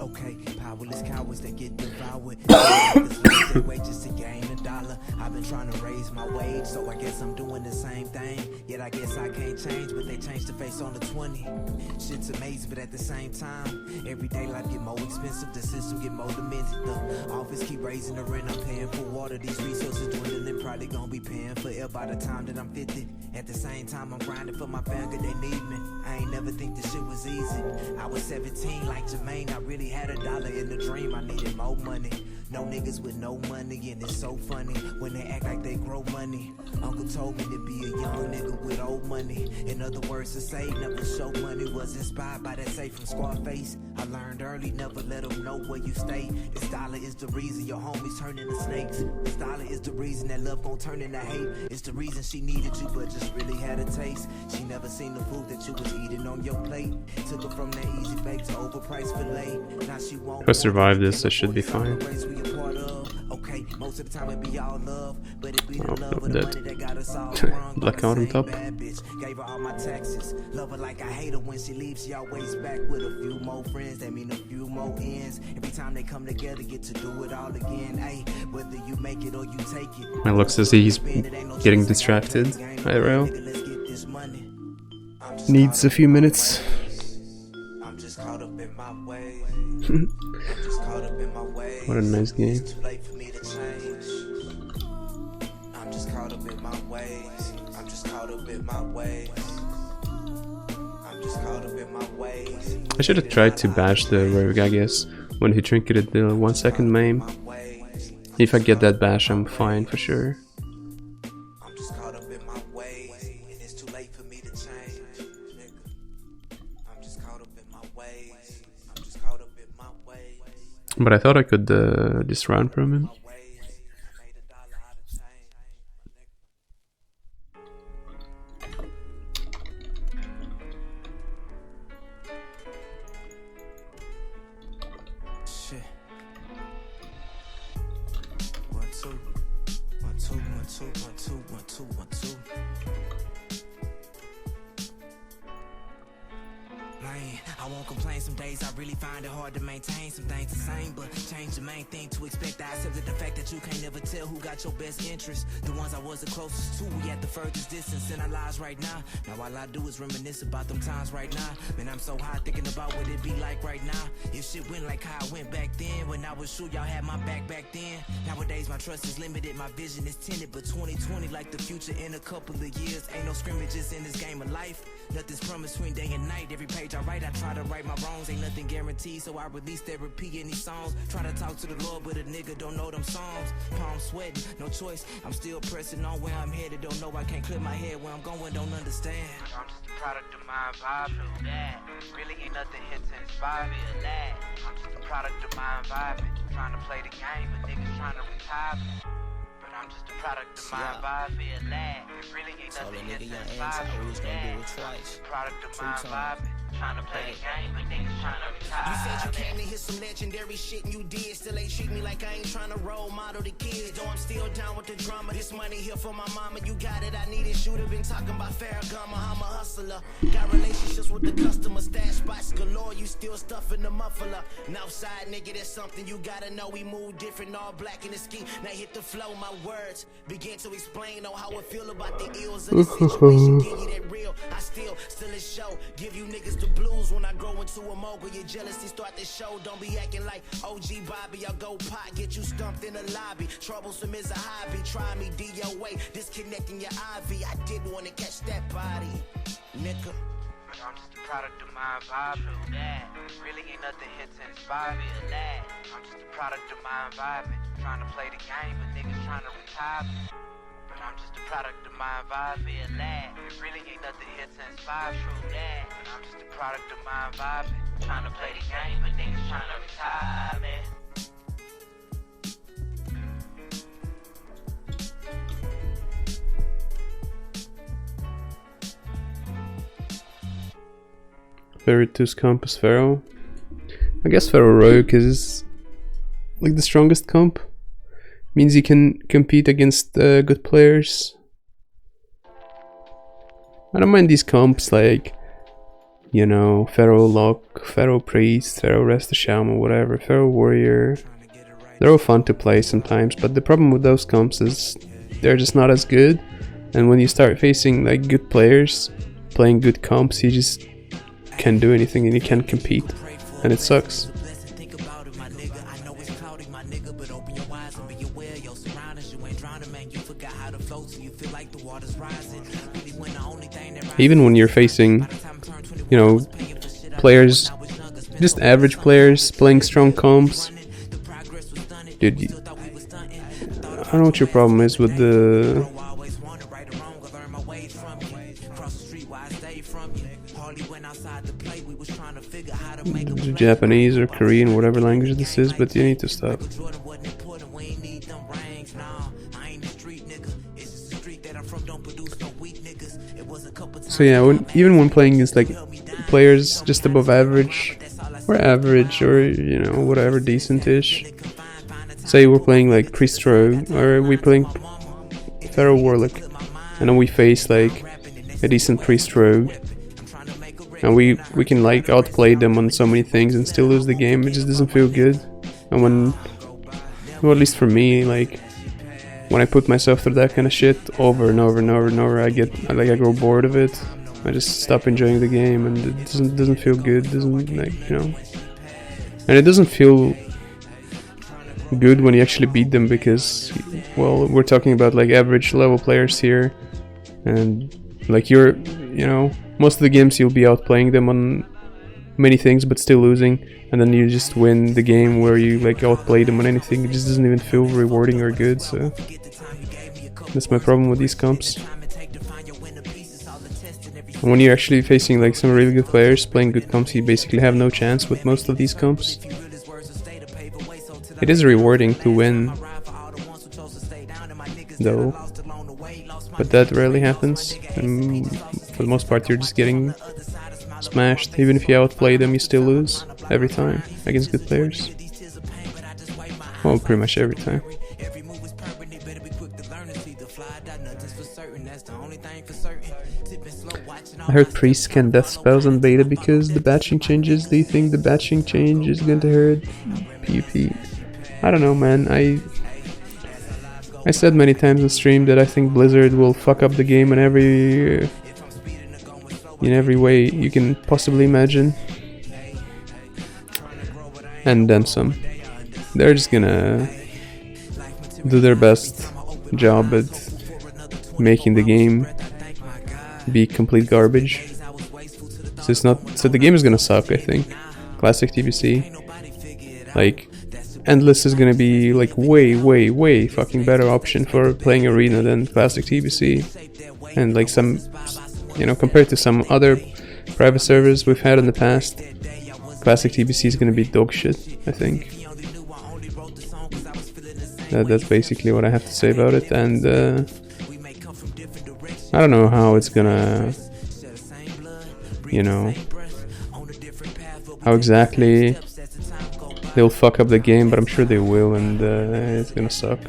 Okay, powerless cowards that get devoured. Niggas lose their way just to gain $1. I've been trying to raise my wage. age, so I guess I'm doing the same thing. Yet I guess I can't change, but they changed the face on the 20. Shit's amazing, but at the same time, everyday life get more expensive, the system get more demented. The office keep raising the rent, I'm paying for water, these resources dwindling, probably gonna be paying forever by the time that I'm 50. At the same time, I'm grinding for my family, they need me. I ain't never think this shit was easy. I was 17 like Jermaine, I really had $1 in the dream, I needed more money. No niggas with no money, and it's so funny when they act like they grow money. Uncle told me to be a young nigga with old money. In other words, to save, never show money. Was inspired by that say from Scarface. I learned early, never let them know where you stay. This dollar is the reason your homies turn into snakes. This dollar is the reason that love gon' turn into hate. It's the reason she needed you, but just really had a taste. She never seen the food that you was eating on your plate. Took her from that easy bake to overpriced filet. Now she won't. If I survive this, I should be fine. Okay, most of the time it be all love, but it be the Oh, love of I'm the dead. money that got us all wrong. Blackout on top. Bad bitch, gave her all my taxes. Love her like I hate her when she leaves. She always back with a few more friends. That mean a few more ends. Every time they come together, get to do it all again. Ay, whether you make it or you take it. It looks as he's getting distracted. IRL. Needs a few minutes. I'm just caught up in my way. What a nice game. It's too late for me to change. I'm just caught up in my ways. I'm just caught up in my ways. I'm just caught up in my ways. I should have tried to bash the Rogue, I guess, when he trinketed the 1 second meme. If I get that bash, I'm fine for sure. I'm just caught up in my ways, and it's too late for me to change. I'm just caught up in my ways. I'm just caught up in my ways. But I thought I could just run from him. Shit. 1 2 1 2 1 2 1 2 1 2 1 2. Man, I won't complain. Some days I really find it hard to maintain. Some things the same, but change the main thing to expect. I accepted the fact that you can't never tell who got your best interest. The ones I was the closest to, we at the furthest distance in our lives right now. Now all I do is reminisce about them times right now. Man, I'm so high thinking about what it be like right now. If shit went like how I went back then, when I was sure y'all had my back then. Nowadays my trust is limited, my vision is tinted, but 2020 like the future in a couple of years. Ain't no scrimmages in this game of life. Nothing's promised between day and night. Every page I write, I try to right my wrongs. Ain't nothing guaranteed, so I release therapy in these songs. Try to talk to the Lord, but a nigga don't know them songs. Palm sweating, no choice. I'm still pressing on where I'm headed. Don't know I can't clear my head where I'm going, don't understand. I'm just a product of my environment. That really ain't nothing here to inspire me or that. I'm just a product of my environment. Trying to play the game, but niggas trying to retire me. I'm just a product of my environment. That really ain't nothing here to inspire me. That product of my environment. Trying to play the game, but niggas trying to retire. You said you came to hear some legendary shit and you did. Still ain't treat me like I ain't trying to role model the kids. Though I'm still down with the drama. This money here for my mama, you got it, I need it. Should've been talking about Farragamo, I'm a hustler. Got relationships with the customer, stash spots galore. You still stuffing the muffler. Northside nigga, that's something you gotta know. We move different, all black in the ski. Now hit the flow, my words begin to explain on how I feel about the ills of the situation. Give you that real, I still a show. Give you niggas the blues when I grow into a mogul. Your jealousy start the show. Don't be acting like OG Bobby. I'll go pot, get you stumped in the lobby. Troublesome is a hobby. Try me DOA, disconnecting your IV. I did want to catch that body, nigga. I'm just a product of my environment. That really ain't nothing here to inspire me or that. I'm just a product of my environment. Trying to play the game, but niggas trying to retire me. But I'm just a product of my environment. That really ain't nothing here to inspire true that. But I'm just a product of my environment. Trying to play the game, but niggas trying to retire me. Veritus comp is Pharaoh. I guess Pharaoh Rogue is like the strongest comp. Means you can compete against good players. I don't mind these comps like, you know, Pharaoh Locke, Pharaoh Priest, Pharaoh Rest of Shaman, whatever, Pharaoh Warrior. They're all fun to play sometimes, but the problem with those comps is they're just not as good. And when you start facing like good players, playing good comps, you just can't do anything and you can't compete, and it sucks. Even when you're facing, you know, players, just average players playing strong comps, dude, I don't know what your problem is with the Japanese or Korean, whatever language this is, but you need to stop. So yeah, even when playing against like players just above average, or you know, whatever, decent-ish. Say we're playing like Priest Rogue, or we playing Pharaoh Warlock, and then we face like a decent Priest Rogue, and we can like outplay them on so many things and still lose the game. It just doesn't feel good. And when, well, at least for me, like when I put myself through that kind of shit over and over and over and over, I grow bored of it. I just stop enjoying the game, and it doesn't feel good. Doesn't, like, you know, and it doesn't feel good when you actually beat them, because, well, we're talking about like average level players here, and like you know, most of the games you'll be outplaying them on many things but still losing, and then you just win the game where you like outplay them on anything. It just doesn't even feel rewarding or good. So that's my problem with these comps. And when you're actually facing like some really good players playing good comps, you basically have no chance with most of these comps. It is rewarding to win, though, but that rarely happens, and for the most part you're just getting smashed. Even if you outplay them, you still lose every time against good players. Well, pretty much every time. I heard priests can death spells on beta because the batching changes. Do you think the batching change is going to hurt PvP? I don't know, man. I said many times on stream that I think Blizzard will fuck up the game in every way you can possibly imagine, and then some. They're just gonna do their best job at making the game be complete garbage. So the game is gonna suck, I think. Classic TBC, like, Endless is gonna be like way fucking better option for playing Arena than Classic TBC, and like some, you know, compared to some other private servers we've had in the past, Classic TBC is gonna be dog shit, I think. That's basically what I have to say about it, and I don't know how it's gonna, you know, how exactly they'll fuck up the game, but I'm sure they will, and it's gonna suck.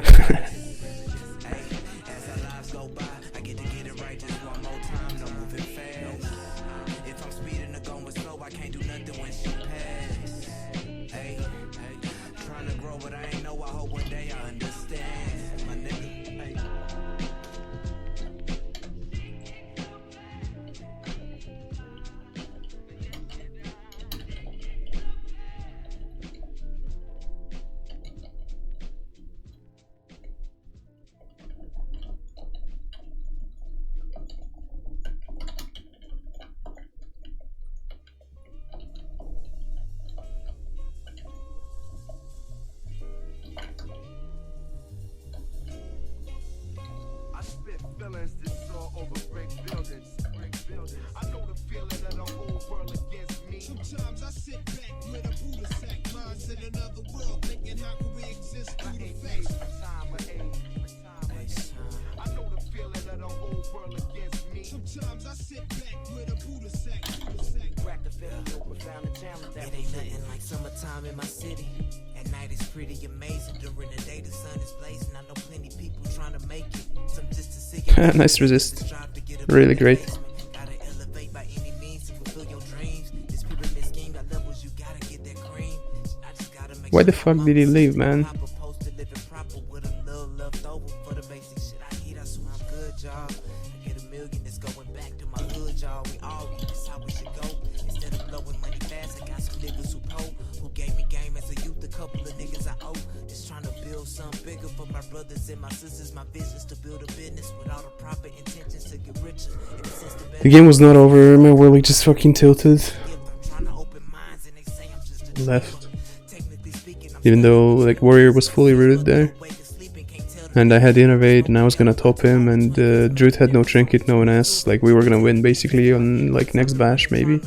Nice resist. Really great. Why the fuck did he leave, man? brothers and my sisters, my visions to build a business with all the proper intentions to get richer. In a sense, the The game was not over, my world just fucking tilted. Left. Even though like Warrior was fully rooted there. And I had Innovate and I was gonna top him, and Druid had no Trinket, no NS. Like we were gonna win basically on like next bash maybe.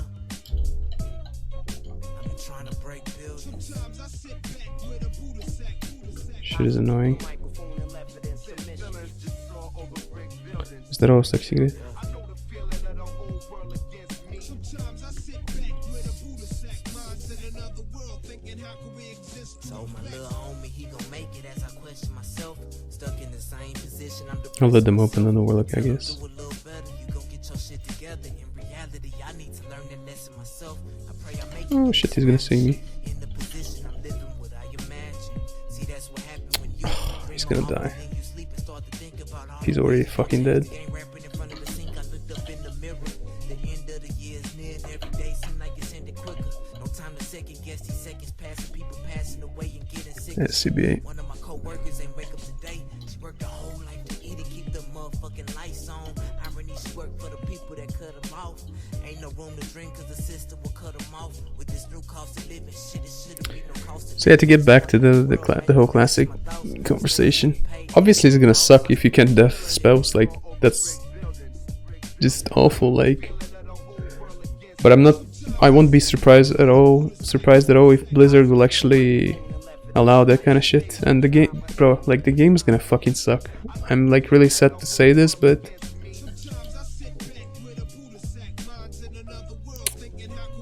Shit is annoying. Здорово, Саксигрид. I'll let them open on the Warlock, I guess. Oh shit, he's gonna see me. Oh, he's gonna die. He's already fucking dead. SCBA. So yeah, to get back to the whole classic conversation, obviously it's gonna suck if you can't death spells, like that's just awful, like, but I won't be surprised at all if Blizzard will actually allow that kind of shit. And the game, bro, like the game is gonna fucking suck. I'm like really sad to say this, but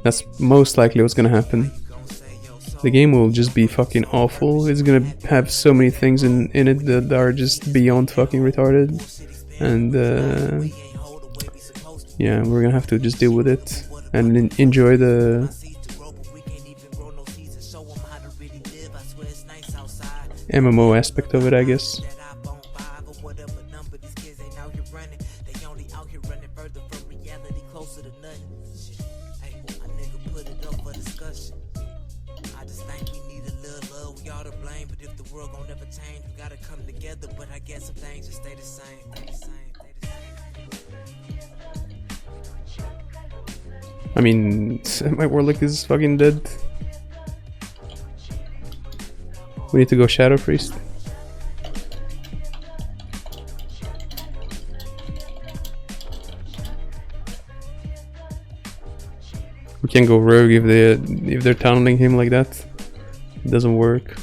that's most likely what's gonna happen. The game will just be fucking awful. It's gonna have so many things in it that are just beyond fucking retarded. And yeah, we're gonna have to just deal with it and enjoy the MMO aspect of it, I guess. I mean, my Warlock is fucking dead. We need to go Shadow Priest. We can't go Rogue if they're tunneling him like that. It doesn't work.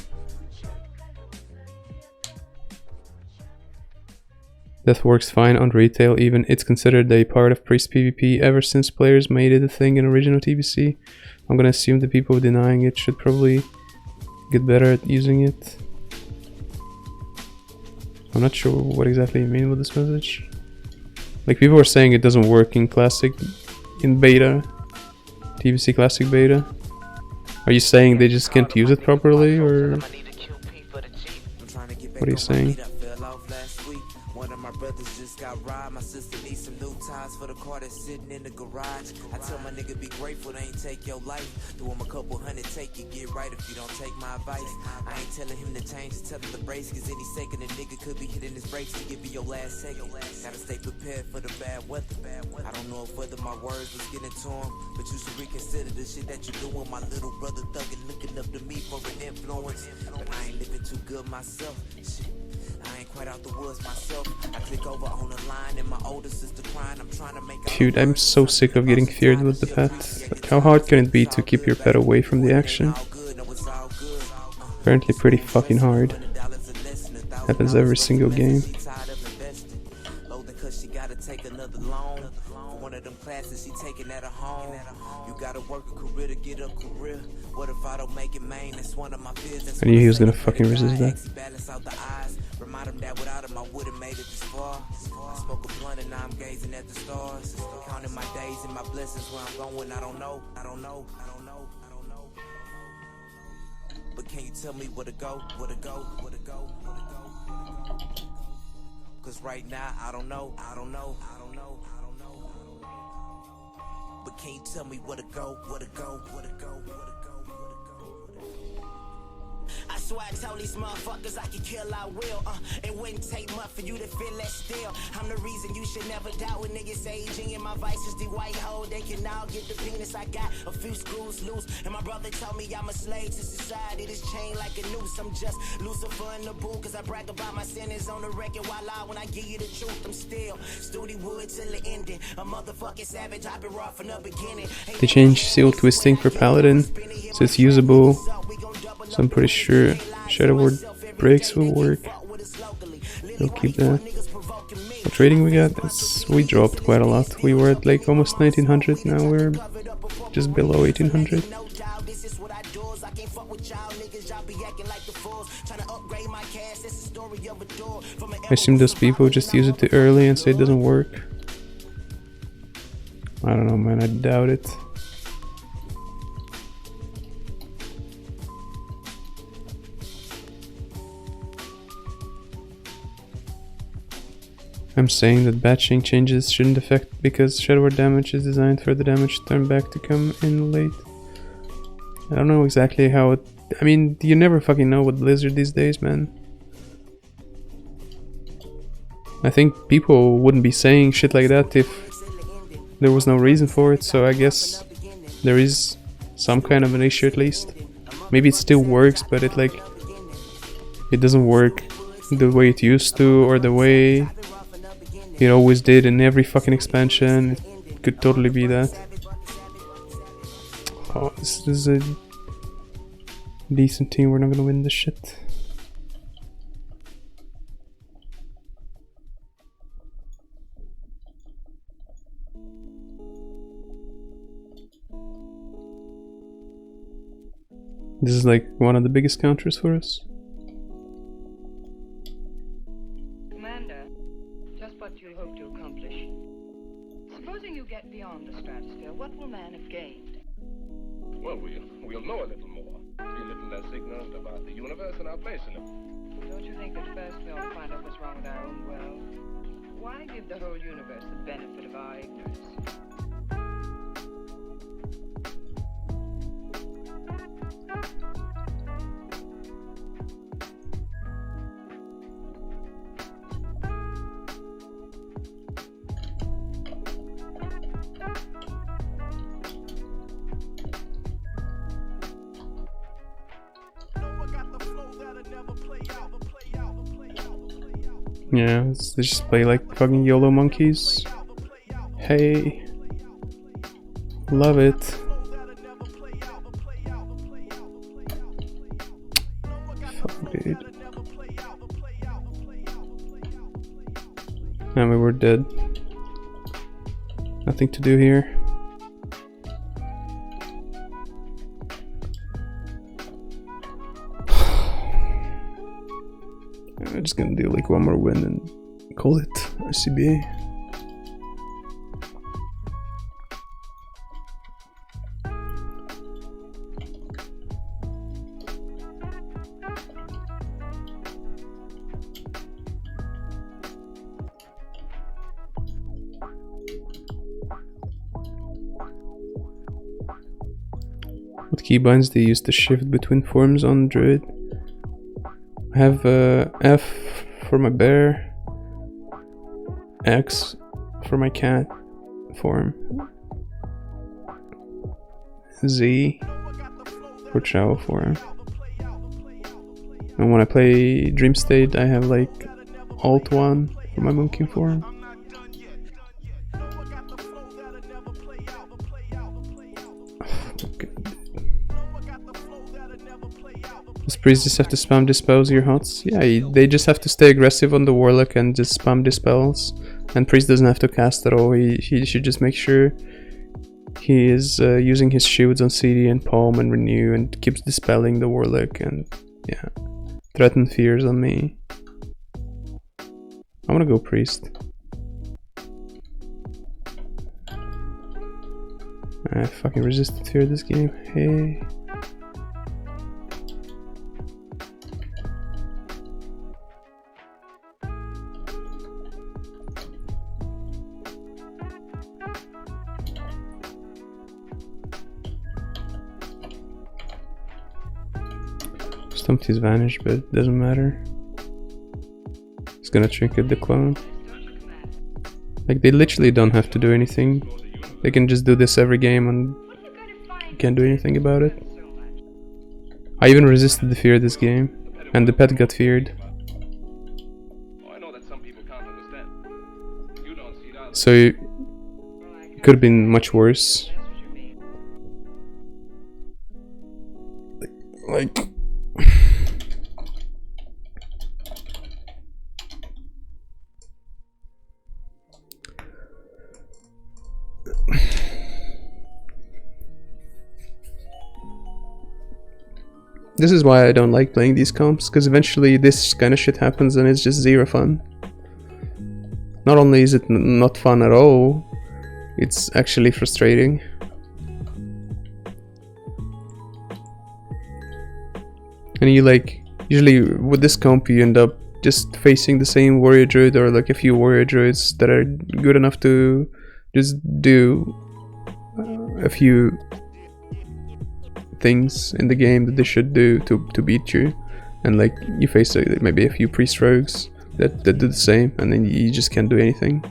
Death works fine on retail, even it's considered a part of Priest PvP ever since players made it a thing in original TBC. I'm gonna assume the people denying it should probably get better at using it. I'm not sure what exactly you mean with this message. Like, people are saying it doesn't work in beta, TBC Classic beta. Are you saying they just can't use it properly, or what are you saying? Brothers just got robbed. My sister needs some new ties for the car that's sitting in the garage. I tell my nigga be grateful they ain't take your life. Do him a couple hundred, take it, get right if you don't take my advice. I ain't telling him to change, just tell him to brace, cause any second a nigga could be hitting his brakes to give you your last second. Gotta stay prepared for the bad weather. I don't know if whether my words was getting to him, but you should reconsider the shit that you doing. My little brother thuggin' looking up to me for an influence, but I ain't living too good myself. Shit. I ain't quite out the woods myself. I click over on the line and my older sister crying. I'm trying to make. Dude, I'm so sick of getting feared with the pet. Like, how hard can it be to keep your pet away from the action? Apparently pretty fucking hard. Happens every single game. I knew he was gonna fucking resist that. Remind him that without him I would've made it this far. I spoke a blunt and now I'm gazing at the stars, counting my days and my blessings. Where I'm going, I don't know. But can you tell me where to go? Cause right now I don't know. But can you tell me where to go? I swear I told these motherfuckers I can kill, I will. It wouldn't take much for you to feel that still. I'm the reason you should never doubt when niggas aging. And my vice is the white hole, they can all get the penis. I got a few screws loose. And my brother told me I'm a slave to society. This chain like a noose. I'm just Lucifer in the booth, cause I brag about my sentence on the record. While when I give you the truth, I'm still Studi Wood till the ending. A motherfucking savage, I've been raw from the beginning. They changed seal twisting for Paladin, so it's usable. So I'm pretty sure Shadow Word breaks will work. We'll keep that. What rating we got? We dropped quite a lot. We were at like almost 1900, now we're just below 1800. I assume those people just use it too early and say it doesn't work. I don't know, man, I doubt it. I'm saying that batching changes shouldn't affect because Shadow Word damage is designed for the damage turn back to come in late. I don't know exactly how it... I mean, you never fucking know with Blizzard these days, man. I think people wouldn't be saying shit like that if there was no reason for it, so I guess there is some kind of an issue at least. Maybe it still works, but it like... it doesn't work the way it used to, or the way it always did in every fucking expansion. It could totally be that. Oh, this is a decent team. We're not gonna win this shit. This is like one of the biggest counters for us. Commander, just what do you hope to accomplish? Supposing you get beyond the stratosphere, what will man have gained? Well, we'll know a little more. Be a little less ignorant about the universe and our place in it. Don't you think that first we ought to find out what's wrong with our own world? Why give the whole universe the benefit of our ignorance? Yeah, let's just play like fucking YOLO monkeys. Hey. Love it. Fuck, dude. I mean, we're dead. Nothing to do here. I'm just gonna do like one more win and call it ICBA. What keybinds do you use to shift between forms on Druid? I have F for my bear, X for my cat form, Z for chow form. And when I play Dream State, I have like Alt 1 for my monkey form. Does Priest just have to spam dispels your hots? Yeah, they just have to stay aggressive on the Warlock and just spam dispels. And Priest doesn't have to cast at all. He should just make sure he is using his shields on CD and Palm and Renew and keeps dispelling the Warlock and yeah, threaten fears on me. I wanna go Priest. I fucking resisted fear this game. Hey. Stumpty's vanished, but it doesn't matter. It's gonna trinket the clone. Like, they literally don't have to do anything. They can just do this every game and you can't do anything about it. I even resisted the fear this game, and the pet got feared. So it could have been much worse. Like this is why I don't like playing these comps, because eventually this kind of shit happens and it's just zero fun. Not only is it not fun at all, it's actually frustrating. And you like, usually with this comp you end up just facing the same warrior druid or like a few warrior druids that are good enough to just do a few things in the game that they should do to beat you. And like you face maybe a few priest rogues that do the same, and then you just can't do anything.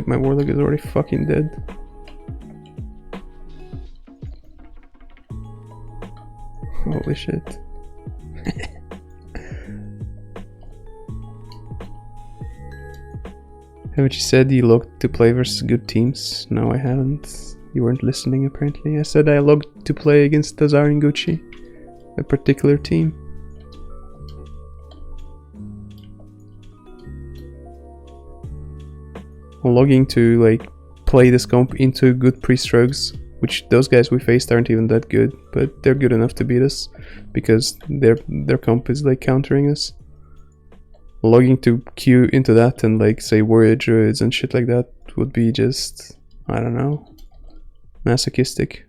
My warlock is already fucking dead. Holy shit. Haven't you said you logged to play versus good teams? No, I haven't. You weren't listening apparently. I said I logged to play against Tazar and Gucci, a particular team. Logging to like play this comp into good priest rogues, which those guys we faced aren't even that good, but they're good enough to beat us because their comp is like countering us. Logging to queue into that and like say warrior druids and shit like that would be just, I don't know, masochistic.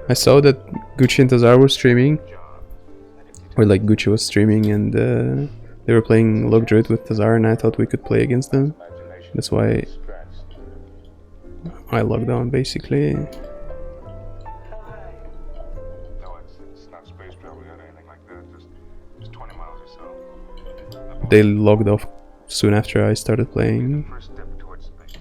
I saw that Gucci and Tazar were streaming, or like Gucci was streaming, and they were playing Log Druid with Tazar, and I thought we could play against them. That's why I logged on, basically. No, it's not space travel or anything like that. Just 20 miles or so. They logged off soon after I started playing. First step towards space.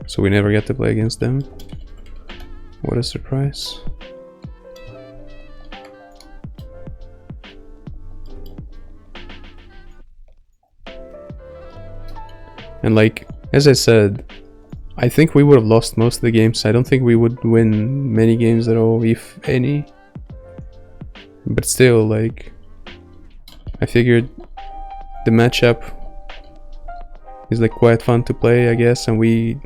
So we never get to play against them. What a surprise. And like, as I said, I think we would have lost most of the games. I don't think we would win many games at all, if any. But still, like, I figured the matchup is like quite fun to play, I guess, and we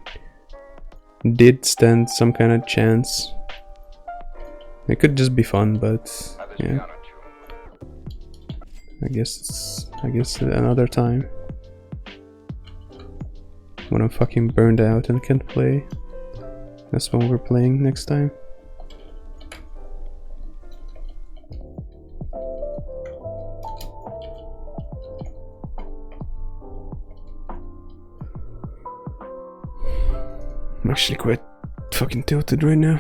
did stand some kind of chance. It could just be fun, but yeah. I guess another time. When I'm fucking burned out and can't play. That's when we're playing next time. I'm actually quite fucking tilted right now.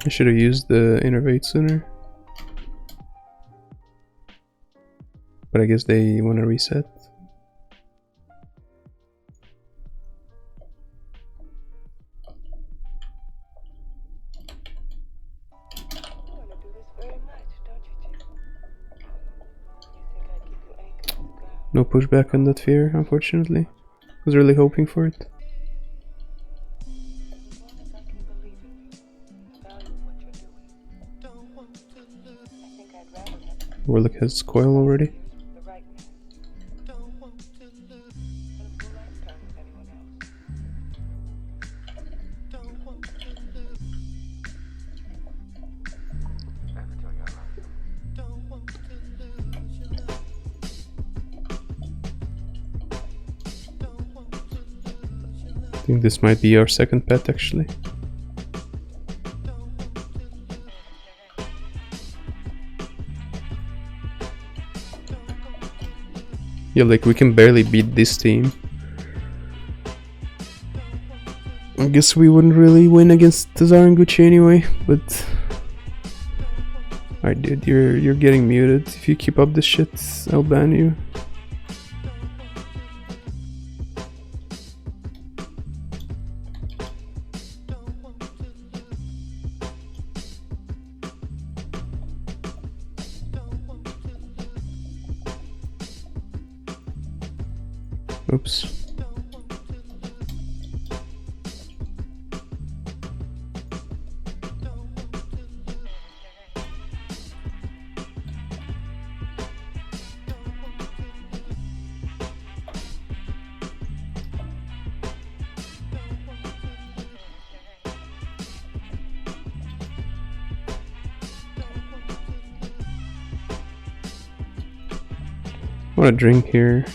I should have used the innervate sooner. But I guess they want to reset. No pushback on that fear, unfortunately. I was really hoping for it. Warlock has coil already. I think this might be our second pet actually. Yeah, like we can barely beat this team. I guess we wouldn't really win against Tazar and Gucci anyway, but... Alright dude, you're getting muted. If you keep up this shit, I'll ban you. Oops. I want to drink here.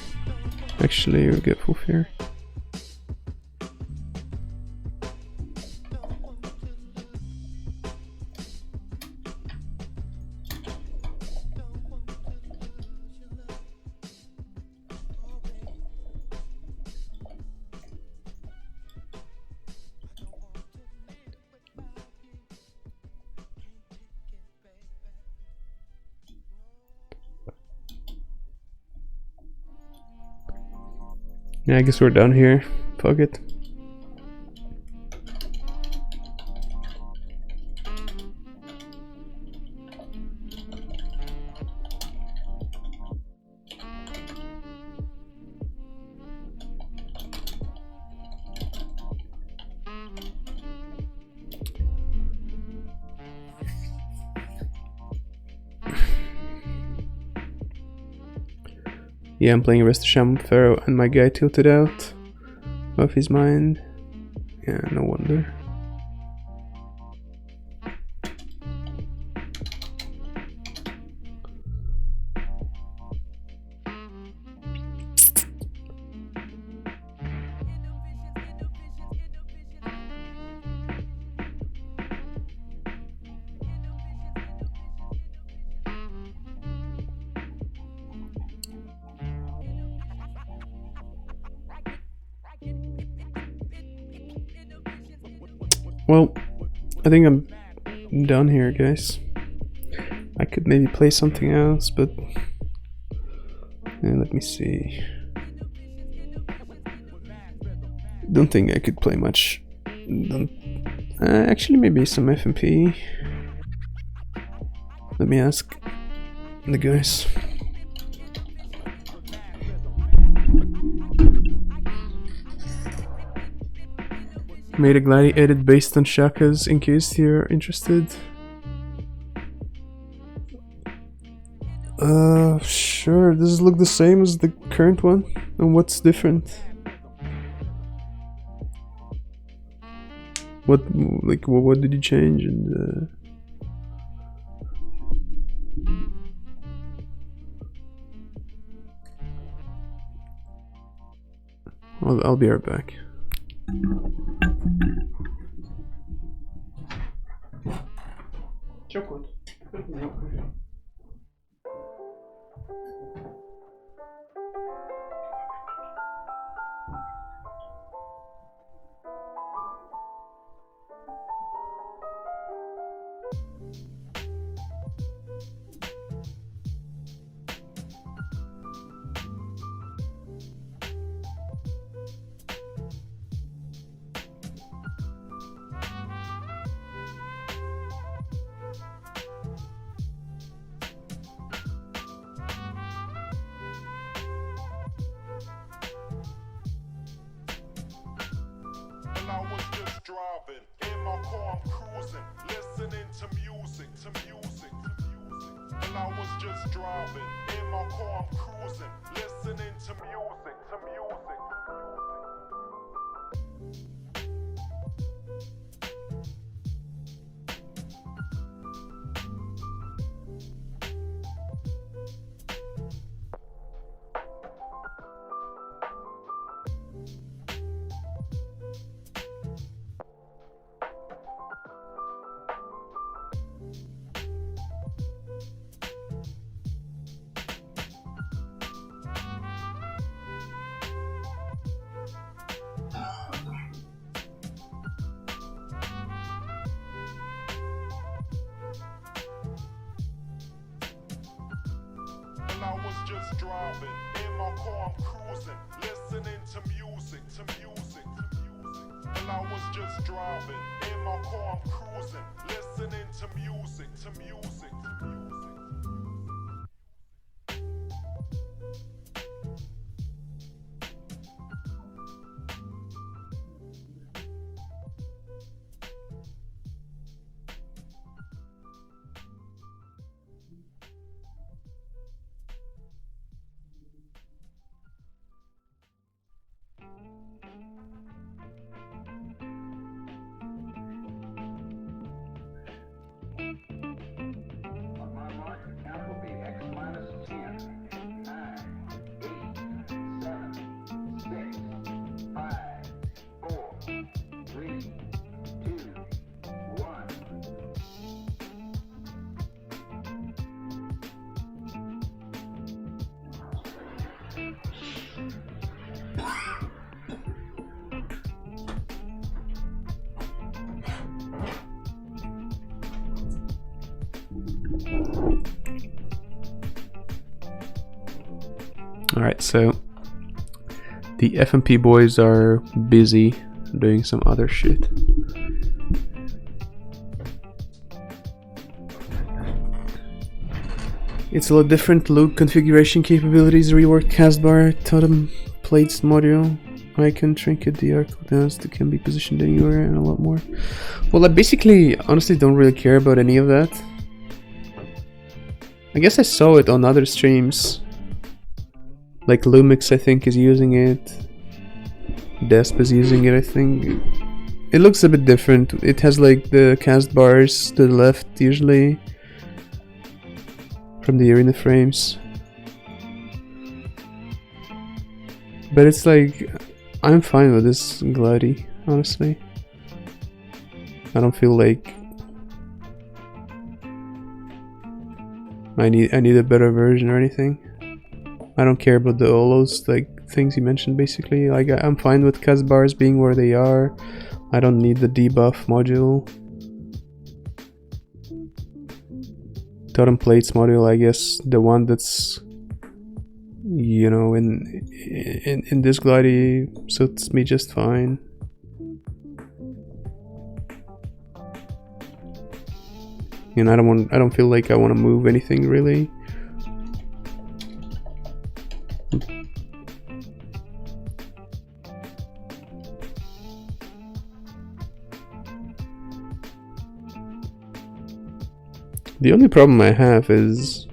Actually, we'll get full fear. Yeah, I guess we're done here. Fuck it. Yeah, I'm playing Restasham Pharaoh and my guy tilted out of his mind. Yeah, no wonder. Well, I think I'm done here, guys. I could maybe play something else, but let me see. Don't think I could play much. Actually, maybe some FMP. Let me ask the guys. Made a Gladi edit based on Shaka's in case you're interested. Sure. Does it look the same as the current one? And what's different? What did you change? And I'll be right back. Çok driving. In my car, I'm cruising, listening to music, And I was just driving. In my car, I'm cruising, listening to music, And I was just driving. In my car, I'm cruising, listening to music, And I was just driving. In my car, I'm cruising, listening to music, Alright, so the FMP boys are busy doing some other shit. It's a lot different. Loop configuration capabilities, reworked castbar, totem plates module, icon, trinket, DR cooldowns that can be positioned anywhere, and a lot more. Well, I basically honestly don't really care about any of that. I guess I saw it on other streams. Like Lumix, I think, is using it. Desp is using it, I think. It looks a bit different. It has like the cast bars to the left, usually, from the arena frames. But it's like, I'm fine with this Glidey, honestly. I don't feel like I need a better version or anything. I don't care about all those like things you mentioned. Basically, like I'm fine with cast bars being where they are. I don't need the debuff module. Totem plates module, I guess the one that's, you know, in this Glidey suits me just fine. And I don't feel like I want to move anything really. The only problem I have is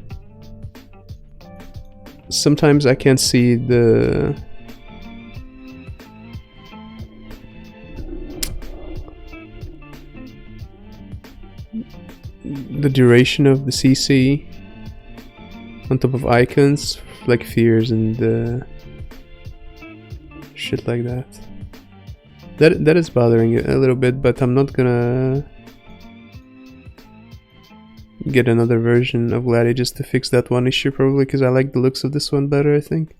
sometimes I can't see the duration of the CC on top of icons, like fears and shit like that. That is bothering a little bit, but I'm not gonna get another version of Glidey just to fix that one issue, probably, because I like the looks of this one better, I think.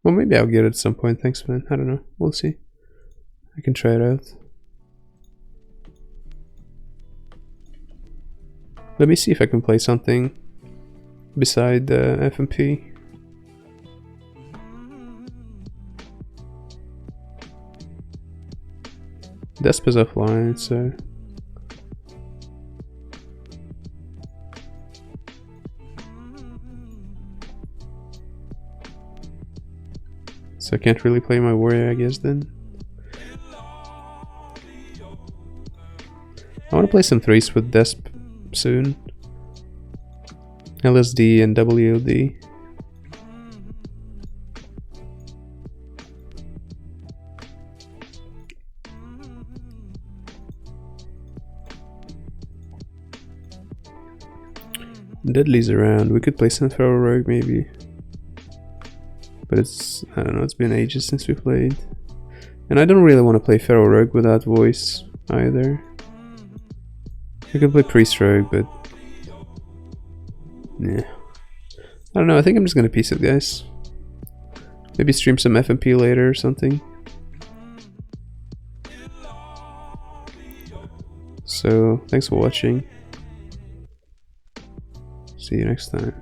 Well, maybe I'll get it at some point. Thanks, man. I don't know. We'll see. I can try it out. Let me see if I can play something beside FMP. Desp is offline, so So I can't really play my warrior, I guess, then. I want to play some threes with Desp soon. LSD and WLD. Deadly's around. We could play some Feral Rogue maybe. But it's, I don't know, it's been ages since we played. And I don't really want to play Feral Rogue without voice either. We could play Priest Rogue, but yeah. I don't know, I think I'm just gonna piece it, guys. Maybe stream some FMP later or something. So, thanks for watching. See you next time.